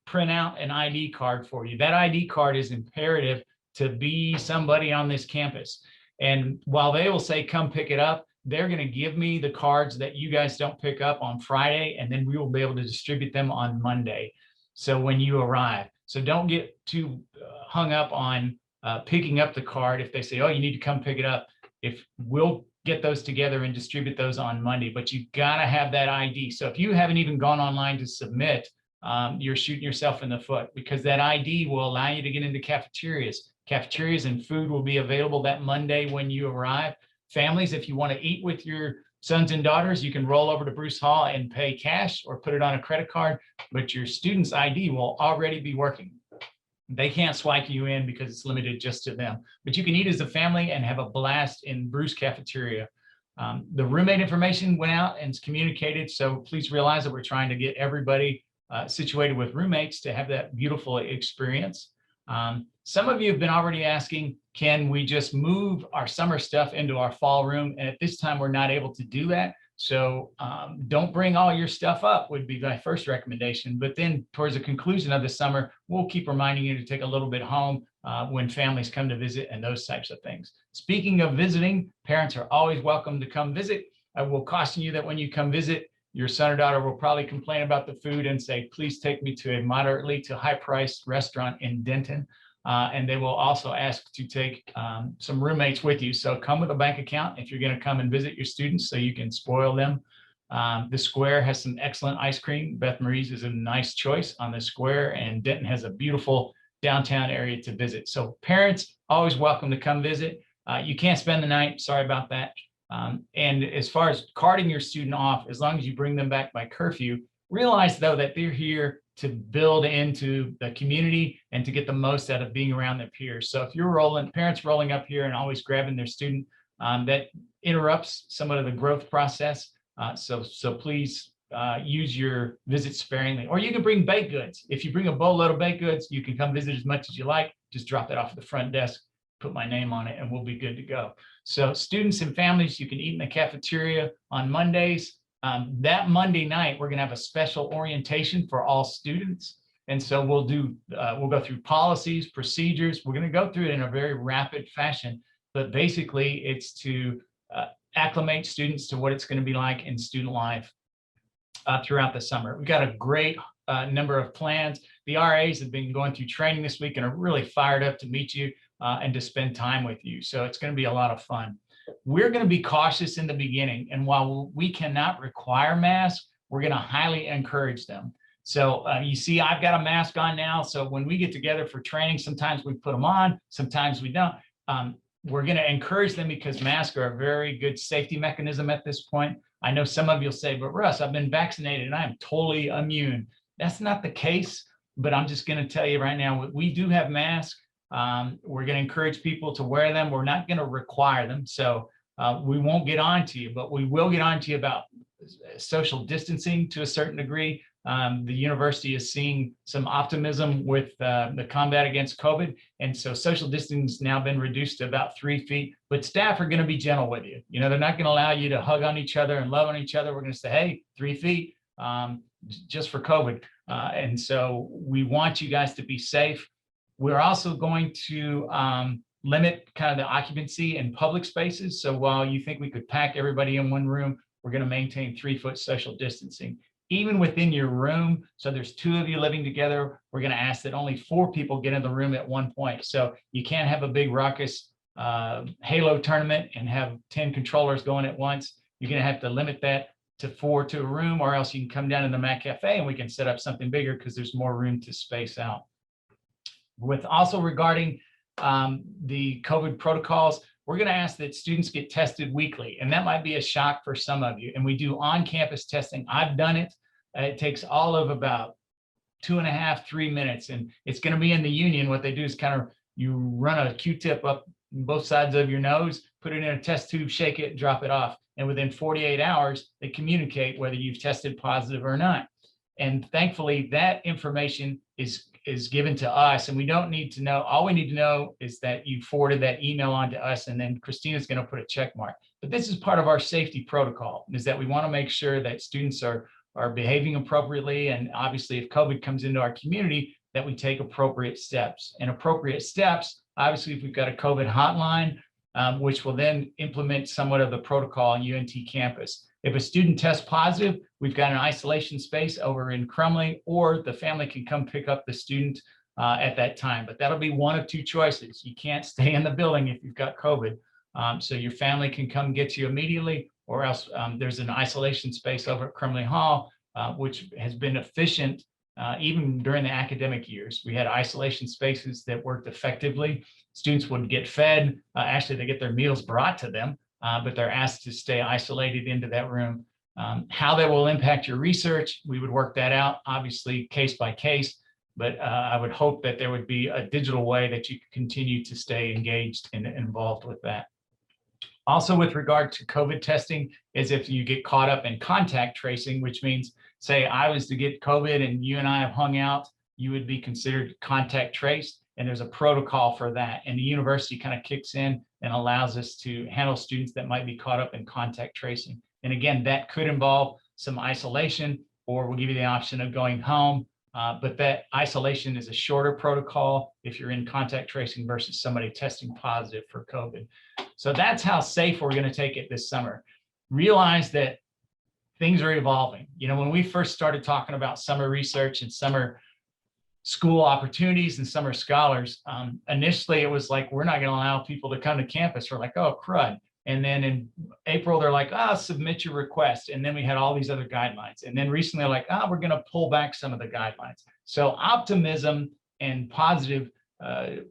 print out an ID card for you. That ID card is imperative to be somebody on this campus. And while they will say, come pick it up, they're going to give me the cards that you guys don't pick up on Friday, and then we will be able to distribute them on Monday. So when you arrive, so don't get too hung up on picking up the card. If they say, oh, you need to come pick it up, we'll get those together and distribute those on Monday, but you got to have that ID. So if you haven't even gone online to submit, you're shooting yourself in the foot, because that ID will allow you to get into cafeterias. Cafeterias and food will be available that Monday when you arrive. Families, if you want to eat with your sons and daughters, you can roll over to Bruce Hall and pay cash or put it on a credit card, but your student's ID will already be working. They can't swipe you in because it's limited just to them, but you can eat as a family and have a blast in Bruce Cafeteria. The roommate information went out and it's communicated, so please realize that we're trying to get everybody situated with roommates to have that beautiful experience. Some of you have been already asking, can we just move our summer stuff into our fall room? And at this time, we're not able to do that. So don't bring all your stuff up would be my first recommendation. But then towards the conclusion of the summer, we'll keep reminding you to take a little bit home when families come to visit and those types of things. Speaking of visiting, parents are always welcome to come visit. I will caution you that when you come visit, your son or daughter will probably complain about the food and say, please take me to a moderately to high priced restaurant in Denton. And they will also ask to take some roommates with you. So come with a bank account if you're going to come and visit your students so you can spoil them. The Square has some excellent ice cream. Beth Marie's is a nice choice on the Square, and Denton has a beautiful downtown area to visit. So parents, always welcome to come visit. You can't spend the night, sorry about that. And as far as carting your student off, as long as you bring them back by curfew, realize though that they're here to build into the community and to get the most out of being around their peers. So if you're parents rolling up here and always grabbing their student, that interrupts somewhat of the growth process. So please use your visit sparingly, or you can bring baked goods. If you bring a boatload of baked goods, you can come visit as much as you like. Just drop that off at the front desk, put my name on it, and we'll be good to go. So students and families, you can eat in the cafeteria on Mondays. That Monday night, we're going to have a special orientation for all students. And so we'll go through policies, procedures. We're going to go through it in a very rapid fashion, but basically it's to acclimate students to what it's going to be like in student life throughout the summer. We've got a great number of plans. The RAs have been going through training this week and are really fired up to meet you and to spend time with you. So it's going to be a lot of fun. We're going to be cautious in the beginning. And while we cannot require masks, we're going to highly encourage them. So you see, I've got a mask on now. So when we get together for training, sometimes we put them on, sometimes we don't. We're going to encourage them because masks are a very good safety mechanism at this point. I know some of you'll say, but Russ, I've been vaccinated and I am totally immune. That's not the case, but I'm just going to tell you right now, we do have masks. We're going to encourage people to wear them. We're not going to require them. So we won't get on to you, but we will get on to you about social distancing to a certain degree. The university is seeing some optimism with the combat against COVID. And so social distancing has now been reduced to about 3 feet, but staff are going to be gentle with you. You know, they're not going to allow you to hug on each other and love on each other. We're going to say, hey, 3 feet just for COVID. And so we want you guys to be safe. We're also going to limit kind of the occupancy in public spaces. So while you think we could pack everybody in one room, we're going to maintain 3-foot social distancing. Even within your room, so there's 2 of you living together, we're going to ask that only 4 people get in the room at one point. So you can't have a big raucous Halo tournament and have 10 controllers going at once. You're going to have to limit that to 4 to a room, or else you can come down in the Mac Cafe and we can set up something bigger because there's more room to space out. With also regarding the COVID protocols, we're going to ask that students get tested weekly, and that might be a shock for some of you. And we do on-campus testing. I've done it. It takes all of about 2.5 to 3 minutes, and it's going to be in the Union. What they do is kind of you run a Q-tip up both sides of your nose, put it in a test tube, shake it, drop it off, and within 48 hours, they communicate whether you've tested positive or not. And thankfully, that information is given to us, and we don't need to know. All we need to know is that you forwarded that email on to us, and then Christina's going to put a check mark. But this is part of our safety protocol, is that we want to make sure that students are behaving appropriately, and obviously if COVID comes into our community, that we take appropriate steps. And appropriate steps, obviously, if we've got a COVID hotline, which will then implement somewhat of the protocol on UNT campus. If a student tests positive, we've got an isolation space over in Crumley, or the family can come pick up the student at that time. But that'll be one of 2 choices. You can't stay in the building if you've got COVID. So your family can come get you immediately, or else there's an isolation space over at Crumley Hall, which has been efficient even during the academic years. We had isolation spaces that worked effectively. Students would get fed. Actually, they get their meals brought to them, but they're asked to stay isolated into that room. How that will impact your research, we would work that out, obviously case by case, but I would hope that there would be a digital way that you could continue to stay engaged and involved with that. Also, with regard to COVID testing, is if you get caught up in contact tracing, which means, say I was to get COVID and you and I have hung out, you would be considered contact traced. And there's a protocol for that. And the university kind of kicks in and allows us to handle students that might be caught up in contact tracing. And again, that could involve some isolation, or we'll give you the option of going home. But that isolation is a shorter protocol if you're in contact tracing versus somebody testing positive for COVID. So that's how safe we're going to take it this summer. Realize that things are evolving. You know, when we first started talking about summer research and summer school opportunities and summer scholars, initially it was like, we're not going to allow people to come to campus. We're like, oh, crud. And then in April, they're like, submit your request. And then we had all these other guidelines. And then recently, like, we're going to pull back some of the guidelines. So optimism and positive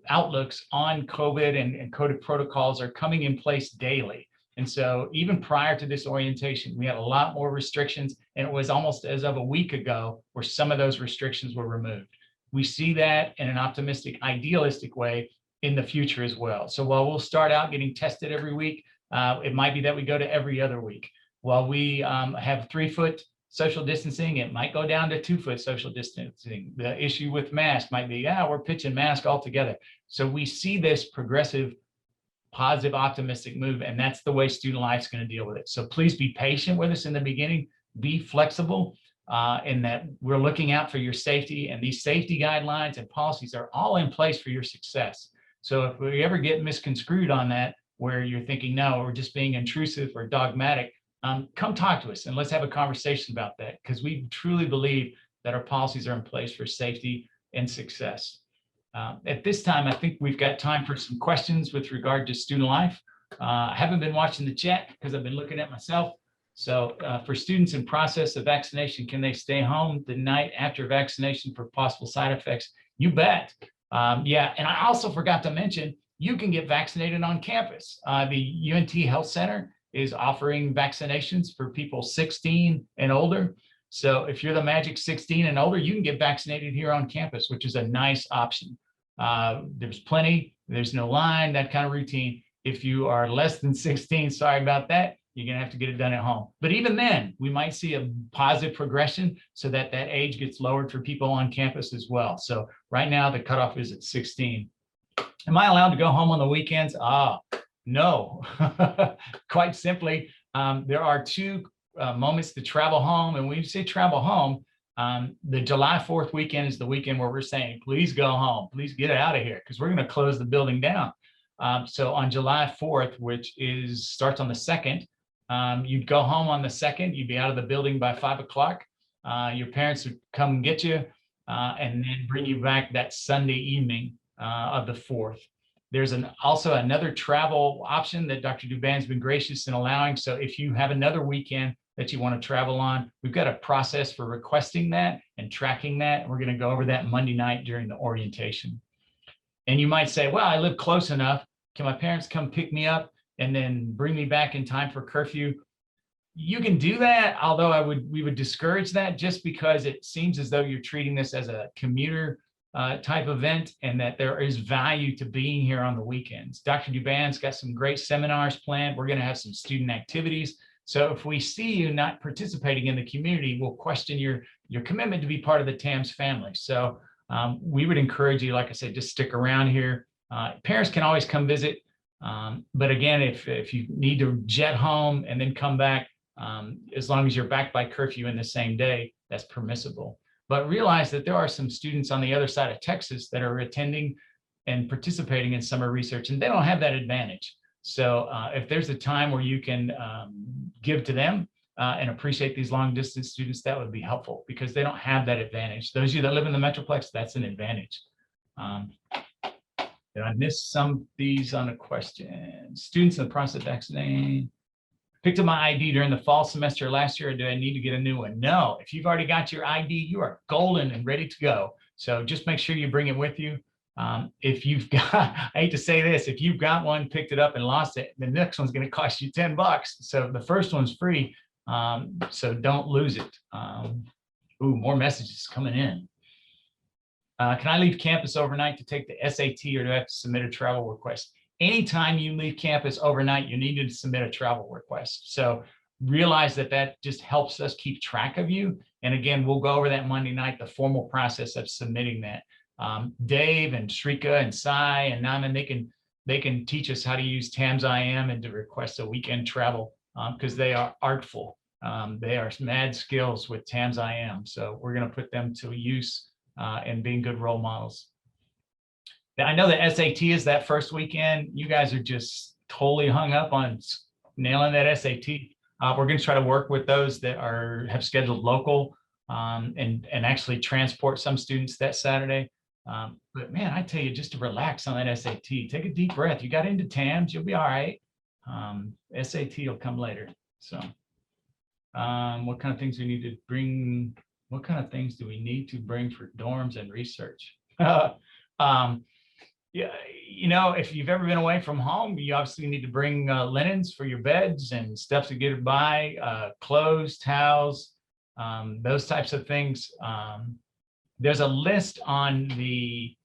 outlooks on COVID and coded protocols are coming in place daily. And so even prior to this orientation, we had a lot more restrictions, and it was almost as of a week ago where some of those restrictions were removed. We see that in an optimistic, idealistic way in the future as well. So while we'll start out getting tested every week, it might be that we go to every other week. While we have 3-foot social distancing, it might go down to 2-foot social distancing. The issue with masks might be, we're pitching mask altogether. So we see this progressive, positive, optimistic move, and that's the way student life is going to deal with it. So please be patient with us in the beginning, be flexible in that we're looking out for your safety, and these safety guidelines and policies are all in place for your success. So if we ever get misconstrued on that, where you're thinking, no, we're just being intrusive or dogmatic, come talk to us and let's have a conversation about that, because we truly believe that our policies are in place for safety and success. At this time, I think we've got time for some questions with regard to student life. I haven't been watching the chat because I've been looking at myself. So for students in process of vaccination, can they stay home the night after vaccination for possible side effects? You bet. Yeah, and I also forgot to mention, you can get vaccinated on campus. The UNT Health Center is offering vaccinations for people 16 and older. So if you're the magic 16 and older, you can get vaccinated here on campus, which is a nice option. There's plenty, there's no line, that kind of routine. If you are less than 16, sorry about that, you're gonna have to get it done at home. But even then, we might see a positive progression so that that age gets lowered for people on campus as well. So right now the cutoff is at 16. Am I allowed to go home on the weekends? No. Quite simply, there are 2 moments to travel home. And when we say travel home, the July 4th weekend is the weekend where we're saying, please go home, please get out of here, because we're going to close the building down. So on July 4th, which starts on the 2nd, you'd go home on the 2nd, you'd be out of the building by 5 o'clock. Your parents would come get you and then bring you back that Sunday evening of the 4th. There's also another travel option that Dr. Dubin's been gracious in allowing. So if you have another weekend that you want to travel on, we've got a process for requesting that and tracking that. We're going to go over that Monday night during the orientation. And you might say, well, I live close enough. Can my parents come pick me up and then bring me back in time for curfew? You can do that, although we would discourage that, just because it seems as though you're treating this as a commuter type event, and that there is value to being here on the weekends. Dr. Dubin's got some great seminars planned. We're going to have some student activities. So if we see you not participating in the community, we'll question your commitment to be part of the TAMS family. So we would encourage you, like I said, just stick around here. Parents can always come visit. But again, if you need to jet home and then come back, as long as you're back by curfew in the same day, that's permissible. But realize that there are some students on the other side of Texas that are attending and participating in summer research, and they don't have that advantage. So if there's a time where you can give to them and appreciate these long distance students, that would be helpful, because they don't have that advantage. Those of you that live in the Metroplex, that's an advantage. Did I miss some of these on a question? Students in the process of vaccinating. Picked up my ID during the fall semester last year, or do I need to get a new one? No, if you've already got your ID, you are golden and ready to go. So just make sure you bring it with you. If you've got, I hate to say this, if you've got one, picked it up and lost it, the next one's going to cost you $10. So the first one's free. So don't lose it. Ooh, more messages coming in. Can I leave campus overnight to take the SAT, or do I have to submit a travel request? Anytime you leave campus overnight, you need to submit a travel request. So realize that that just helps us keep track of you. And again, we'll go over that Monday night, the formal process of submitting that. Dave and Shrika and Sai and Naman, they can teach us how to use TAMS IM and to request a weekend travel, because they are artful. They are mad skills with TAMS IM. So we're going to put them to use and being good role models. Now, I know the SAT is that first weekend. You guys are just totally hung up on nailing that SAT. We're going to try to work with those that have scheduled local and actually transport some students that Saturday. But man, I tell you, just to relax on that SAT, take a deep breath. You got into TAMS, you'll be all right. SAT will come later. So what kind of things we need to bring? What kind of things do we need to bring for dorms and research? Yeah, you know, if you've ever been away from home, you obviously need to bring linens for your beds and stuff to get by, clothes, towels, those types of things. There's a list in the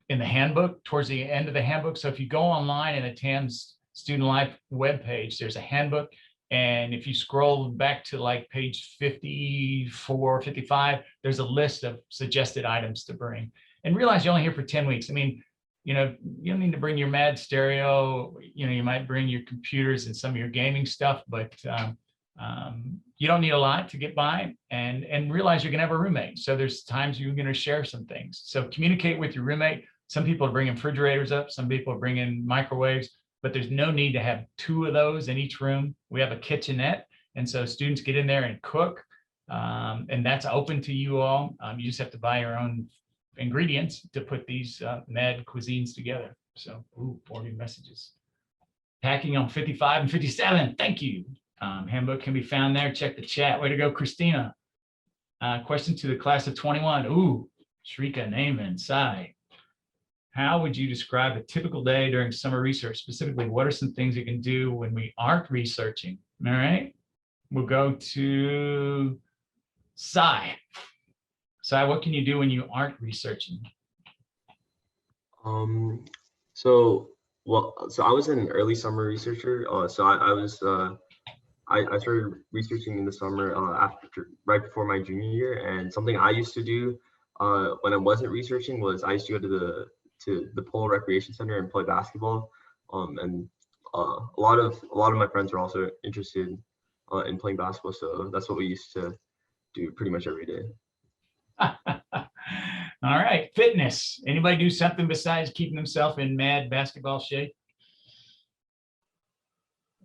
handbook towards the end of the handbook. So if you go online in the TAMS Student Life webpage, there's a handbook. And if you scroll back to like page 54, 55, there's a list of suggested items to bring. And realize you're only here for 10 weeks. I mean, you know, you don't need to bring your Mad stereo, you know, you might bring your computers and some of your gaming stuff, but you don't need a lot to get by, and realize you're gonna have a roommate. So there's times you're gonna share some things. So communicate with your roommate. Some people are bringing refrigerators up, some people are bringing microwaves, but there's no need to have 2 of those in each room. We have a kitchenette, and so students get in there and cook, and that's open to you all. You just have to buy your own ingredients to put these mad cuisines together. So, ooh, 40 messages. Packing on 55 and 57. Thank you. Handbook can be found there. Check the chat. Way to go, Christina. Question to the class of 21. Ooh, Shrika, Naaman, Sai. How would you describe a typical day during summer research? Specifically, what are some things you can do when we aren't researching? All right. We'll go to Sai. Sai, what can you do when you aren't researching? So I was an early summer researcher. So I started researching in the summer right before my junior year. And something I used to do when I wasn't researching was I used to go to the Pole Recreation Center and play basketball. And a lot of my friends were also interested in playing basketball. So that's what we used to do pretty much every day. All right, fitness. Anybody do something besides keeping themselves in mad basketball shape?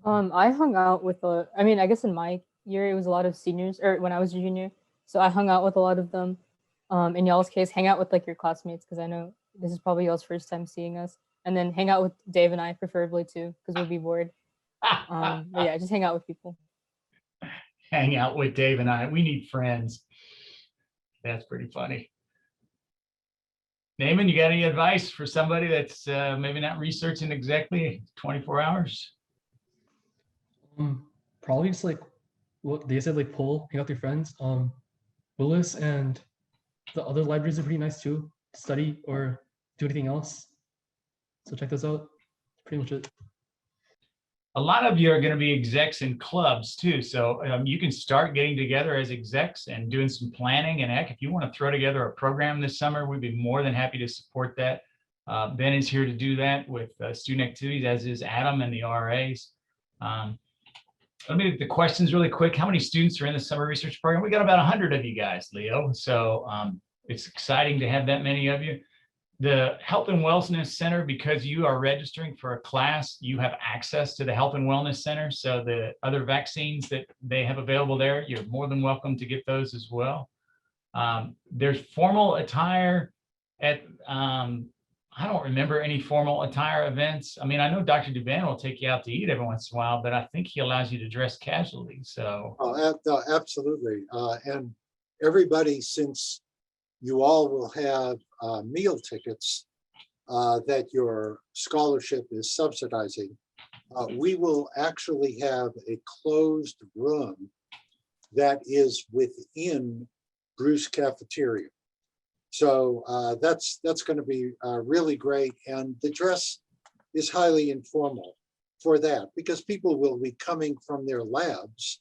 I hung out with I guess in my year it was a lot of seniors, or when I was a junior. So I hung out with a lot of them. In y'all's case, hang out with like your classmates, because I know this is probably y'all's first time seeing us. And then hang out with Dave and I preferably too, because we'll be bored. But yeah, just hang out with people. Hang out with Dave and I. We need friends. That's pretty funny. Naaman, you got any advice for somebody that's maybe not researching exactly 24 hours? Probably just like what they said, like pull, hang out with your friends. Willis and the other libraries are pretty nice too, to study or do anything else. So check those out. Pretty much it. A lot of you are going to be execs in clubs too. So you can start getting together as execs and doing some planning. And heck, if you want to throw together a program this summer, we'd be more than happy to support that. Ben is here to do that with student activities, as is Adam and the RAs. Let me get the questions really quick. How many students are in the summer research program? We got about 100 of you guys, Leo. So it's exciting to have that many of you. The Health and Wellness Center, because you are registering for a class, you have access to the Health and Wellness Center. So the other vaccines that they have available there, you're more than welcome to get those as well. There's formal attire at, I don't remember any formal attire events. I mean, I know Dr. Dubin will take you out to eat every once in a while, but I think he allows you to dress casually. So. Oh, absolutely. And everybody, since you all will have meal tickets that your scholarship is subsidizing, we will actually have a closed room that is within Bruce Cafeteria. So that's going to be really great. And the dress is highly informal for that, because people will be coming from their labs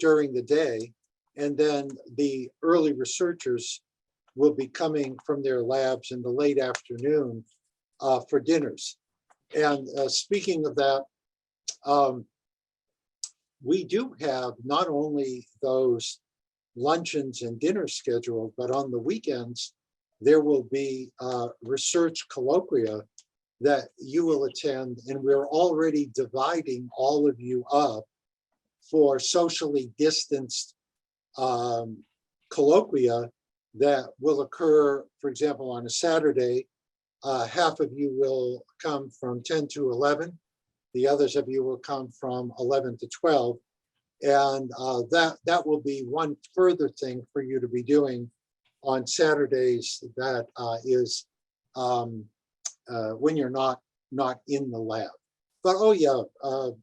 during the day. And then the early researchers will be coming from their labs in the late afternoon for dinners. And speaking of that, we do have not only those luncheons and dinners scheduled, but on the weekends, there will be research colloquia that you will attend. And we're already dividing all of you up for socially distanced colloquia that will occur, for example, on a Saturday. Half of you will come from 10 to 11. The others of you will come from 11 to 12. And that will be one further thing for you to be doing on Saturdays. That is when you're not in the lab. But oh yeah,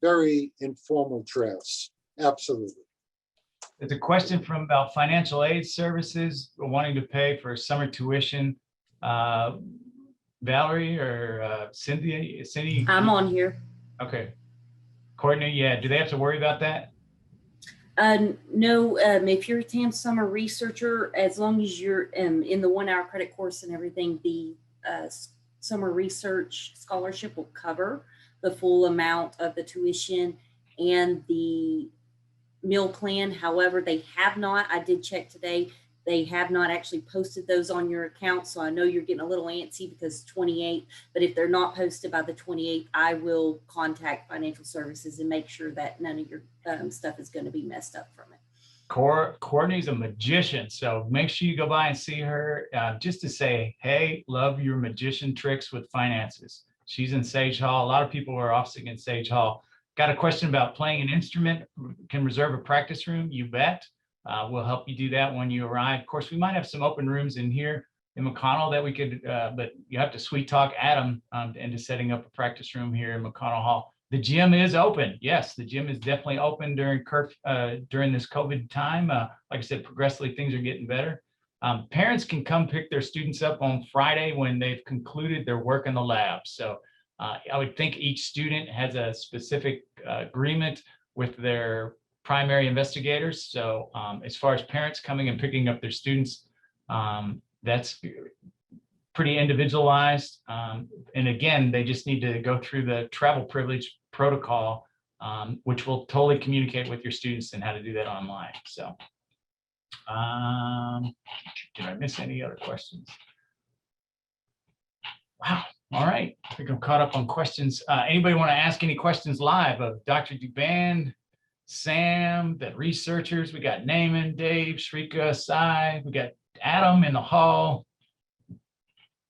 very informal dress, absolutely. There's a question from about financial aid services wanting to pay for summer tuition. Valerie or Cindy? I'm on here. Okay. Courtney, yeah, do they have to worry about that? No, if you're a TAMS summer researcher, as long as you're in the 1 hour credit course and everything, the summer research scholarship will cover the full amount of the tuition and the meal plan. However, they have not, I did check today, they have not actually posted those on your account. So I know you're getting a little antsy because 28, but if they're not posted by the 28th, I will contact financial services and make sure that none of your stuff is going to be messed up from it. Courtney's a magician, so make sure you go by and see her just to say, hey, love your magician tricks with finances. She's in Sage Hall. A lot of people are off sick in Sage Hall. Got a question about playing an instrument? Can reserve a practice room? You bet. We'll help you do that when you arrive. Of course, we might have some open rooms in here in McConnell that we could, but you have to sweet talk Adam into setting up a practice room here in McConnell Hall. The gym is open. Yes, the gym is definitely open during this COVID time. Like I said, progressively things are getting better. Parents can come pick their students up on Friday when they've concluded their work in the lab. So I would think each student has a specific agreement with their primary investigators. So as far as parents coming and picking up their students, that's pretty individualized. And again, they just need to go through the travel privilege protocol, which will totally communicate with your students and how to do that online. So did I miss any other questions? Wow. All right. I think I'm caught up on questions. Anybody want to ask any questions live of Dr. Duban, Sam, the researchers? We got Naaman, Dave, Shrika, Sai. We got Adam in the hall.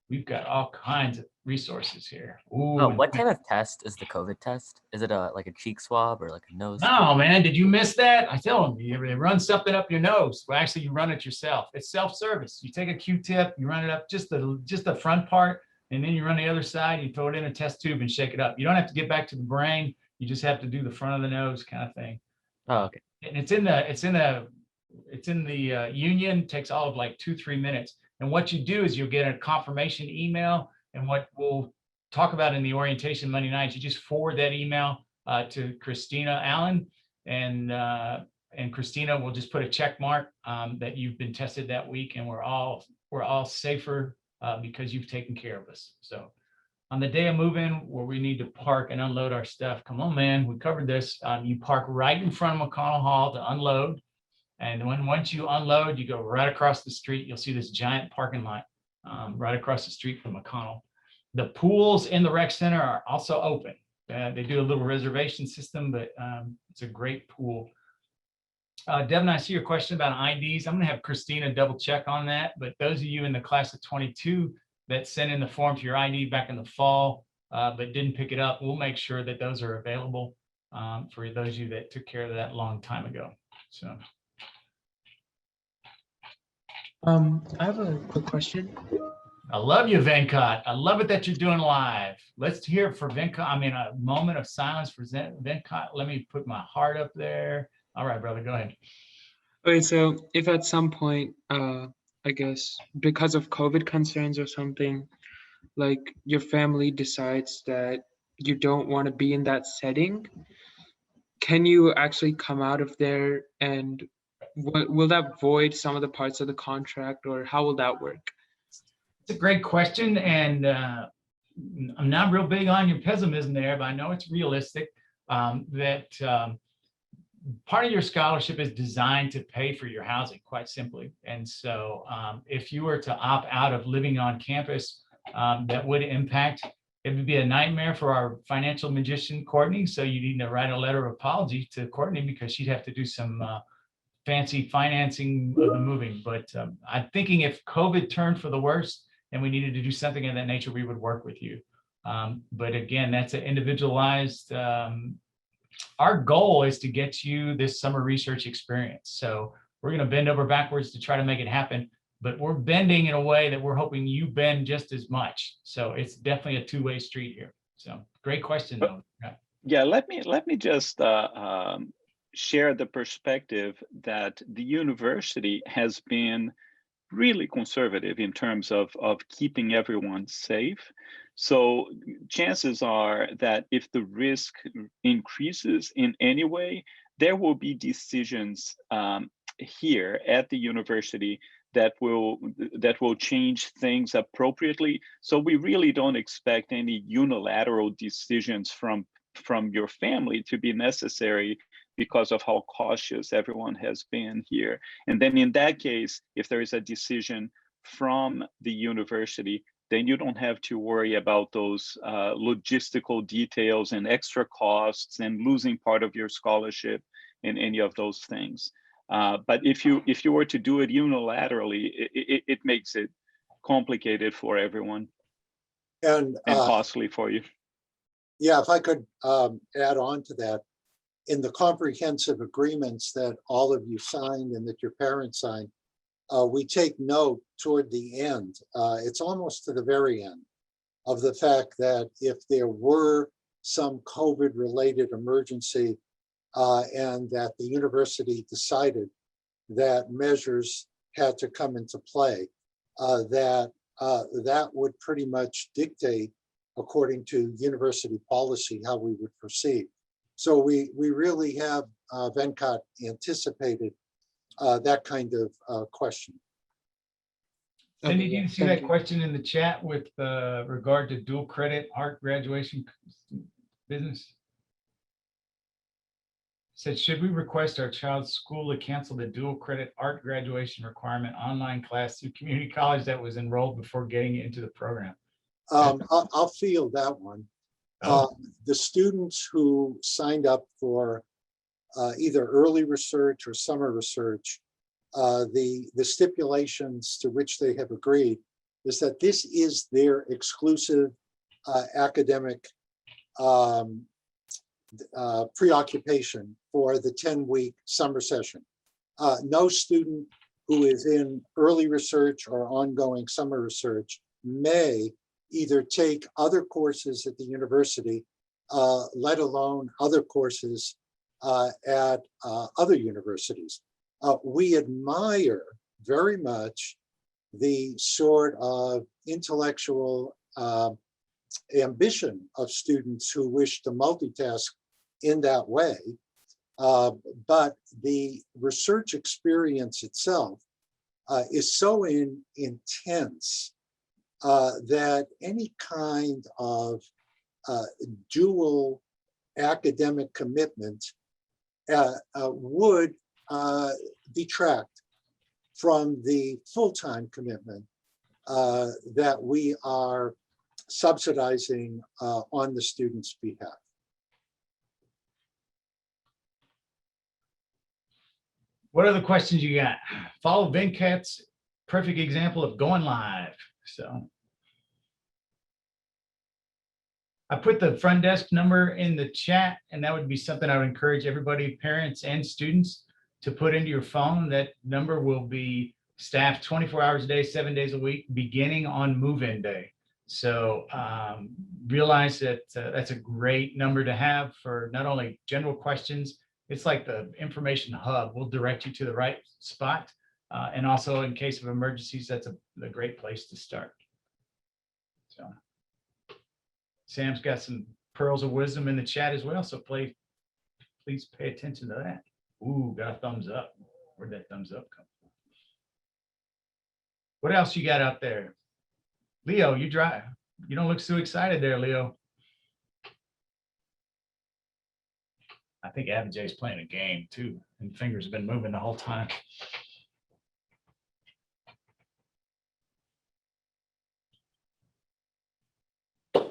We've got all kinds of resources here. Ooh, what kind of test is the COVID test? Is it like a cheek swab or like a nose? No, man, did you miss that? I tell them, you run something up your nose. Well, actually, you run it yourself. It's self-service. You take a Q-tip, you run it up just the front part, and then you run the other side, you throw it in a test tube and shake it up. You don't have to get back to the brain. You just have to do the front of the nose kind of thing. Oh, okay. And it's in the union. It takes all of like 2-3 minutes. And what you do is you'll get a confirmation email, and what we'll talk about in the orientation Monday nights, you just forward that email to Christina Allen, and Christina will just put a check mark that you've been tested that week, and we're all safer because you've taken care of us. So on the day of move-in where we need to park and unload our stuff, come on, man, we covered this. You park right in front of McConnell Hall to unload. And once you unload, you go right across the street. You'll see this giant parking lot right across the street from McConnell. The pools in the rec center are also open. They do a little reservation system, but it's a great pool. Devin, I see your question about IDs. I'm going to have Christina double check on that. But those of you in the class of 22 that sent in the form for your ID back in the fall, but didn't pick it up, we'll make sure that those are available for those of you that took care of that a long time ago. So. I have a quick question. I love you, Venkat. I love it that you're doing live. Let's hear it for Venkat. I mean, a moment of silence for Venkat. Let me put my heart up there. All right, brother, go ahead. Okay, so if at some point, I guess because of COVID concerns or something, like your family decides that you don't want to be in that setting, can you actually come out of there, and will that void some of the parts of the contract, or how will that work? It's a great question, and I'm not real big on your pessimism there, but I know it's realistic that part of your scholarship is designed to pay for your housing, quite simply. And so if you were to opt out of living on campus, that would impact It would be a nightmare for our financial magician, Courtney. So you need to write a letter of apology to Courtney because she'd have to do some fancy financing of the moving. But I'm thinking if COVID turned for the worst and we needed to do something of that nature, we would work with you. But again, that's an individualized, our goal is to get you this summer research experience. So we're going to bend over backwards to try to make it happen, but we're bending in a way that we're hoping you bend just as much. So it's definitely a two-way street here. So great question though. Yeah, let me just share the perspective that the university has been really conservative in terms of keeping everyone safe. So chances are that if the risk increases in any way, there will be decisions here at the university that will change things appropriately. So we really don't expect any unilateral decisions from your family to be necessary because of how cautious everyone has been here. And then in that case, if there is a decision from the university, then you don't have to worry about those logistical details and extra costs and losing part of your scholarship and any of those things. But if you were to do it unilaterally, it makes it complicated for everyone and costly for you. Yeah, if I could add on to that, in the comprehensive agreements that all of you signed and that your parents signed, we take note toward the end, it's almost to the very end, of the fact that if there were some COVID-related emergency and that the university decided that measures had to come into play, that would pretty much dictate, according to university policy, how we would proceed. So we really have, Venkat, anticipated that kind of question. Cindy, do you see that question in the chat with regard to dual credit art graduation business? Said, should we request our child's school to cancel the dual credit art graduation requirement online class through community college that was enrolled before getting into the program? I'll field that one. The students who signed up for either early research or summer research, the stipulations to which they have agreed is that this is their exclusive academic preoccupation for the 10-week summer session. No student who is in early research or ongoing summer research may either take other courses at the university, let alone other courses at other universities. We admire very much the sort of intellectual ambition of students who wish to multitask in that way. But the research experience itself is so intense that any kind of dual academic commitment would detract from the full-time commitment that we are subsidizing on the student's behalf. What other questions you got? Follow Venkat's perfect example of going live. So I put the front desk number in the chat, and that would be something I would encourage everybody, parents and students, to put into your phone. That number will be staffed 24 hours a day, 7 days a week, beginning on move-in day. So realize that that's a great number to have for not only general questions. It's like the information hub. We'll direct you to the right spot. And also in case of emergencies, that's a great place to start. So Sam's got some pearls of wisdom in the chat as well. So please pay attention to that. Ooh, got a thumbs up. Where'd that thumbs up come from? What else you got out there? Leo, you don't look so excited there, Leo. I think Avijay's playing a game too, and fingers have been moving the whole time.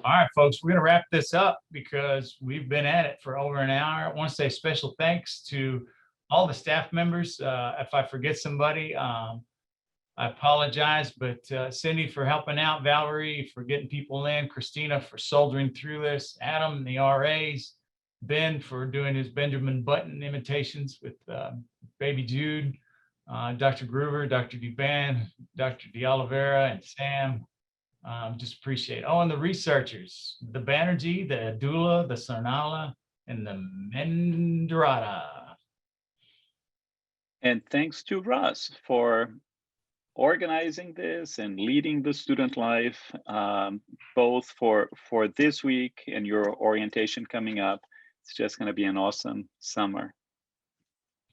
All right, folks, we're going to wrap this up because we've been at it for over an hour. I want to say special thanks to all the staff members. If I forget somebody, I apologize, but Cindy for helping out, Valerie for getting people in, Christina for soldiering through this, Adam, the RAs, Ben for doing his Benjamin Button imitations with Baby Jude, Dr. Groover, Dr. Duban, Dr. De Oliveira, and Sam. Just appreciate it. Oh, and the researchers, the Banerjee, the Adula, the Sarnala, and the Mendarata. And thanks to Russ for organizing this and leading the student life, both for this week and your orientation coming up. It's just going to be an awesome summer.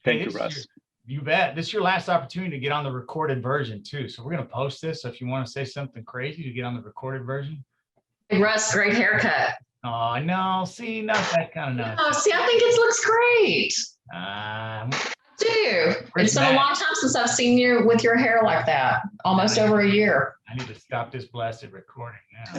Thank you, Russ. You bet. This is your last opportunity to get on the recorded version too. So we're going to post this. So if you want to say something crazy, you get on the recorded version. Hey, Russ, great haircut. Oh, no. See, not that kind of nuts. Oh, see, I think it looks great. Do. It's been a long time since I've seen you with your hair like that. Almost over a year. I need to stop this blasted recording now.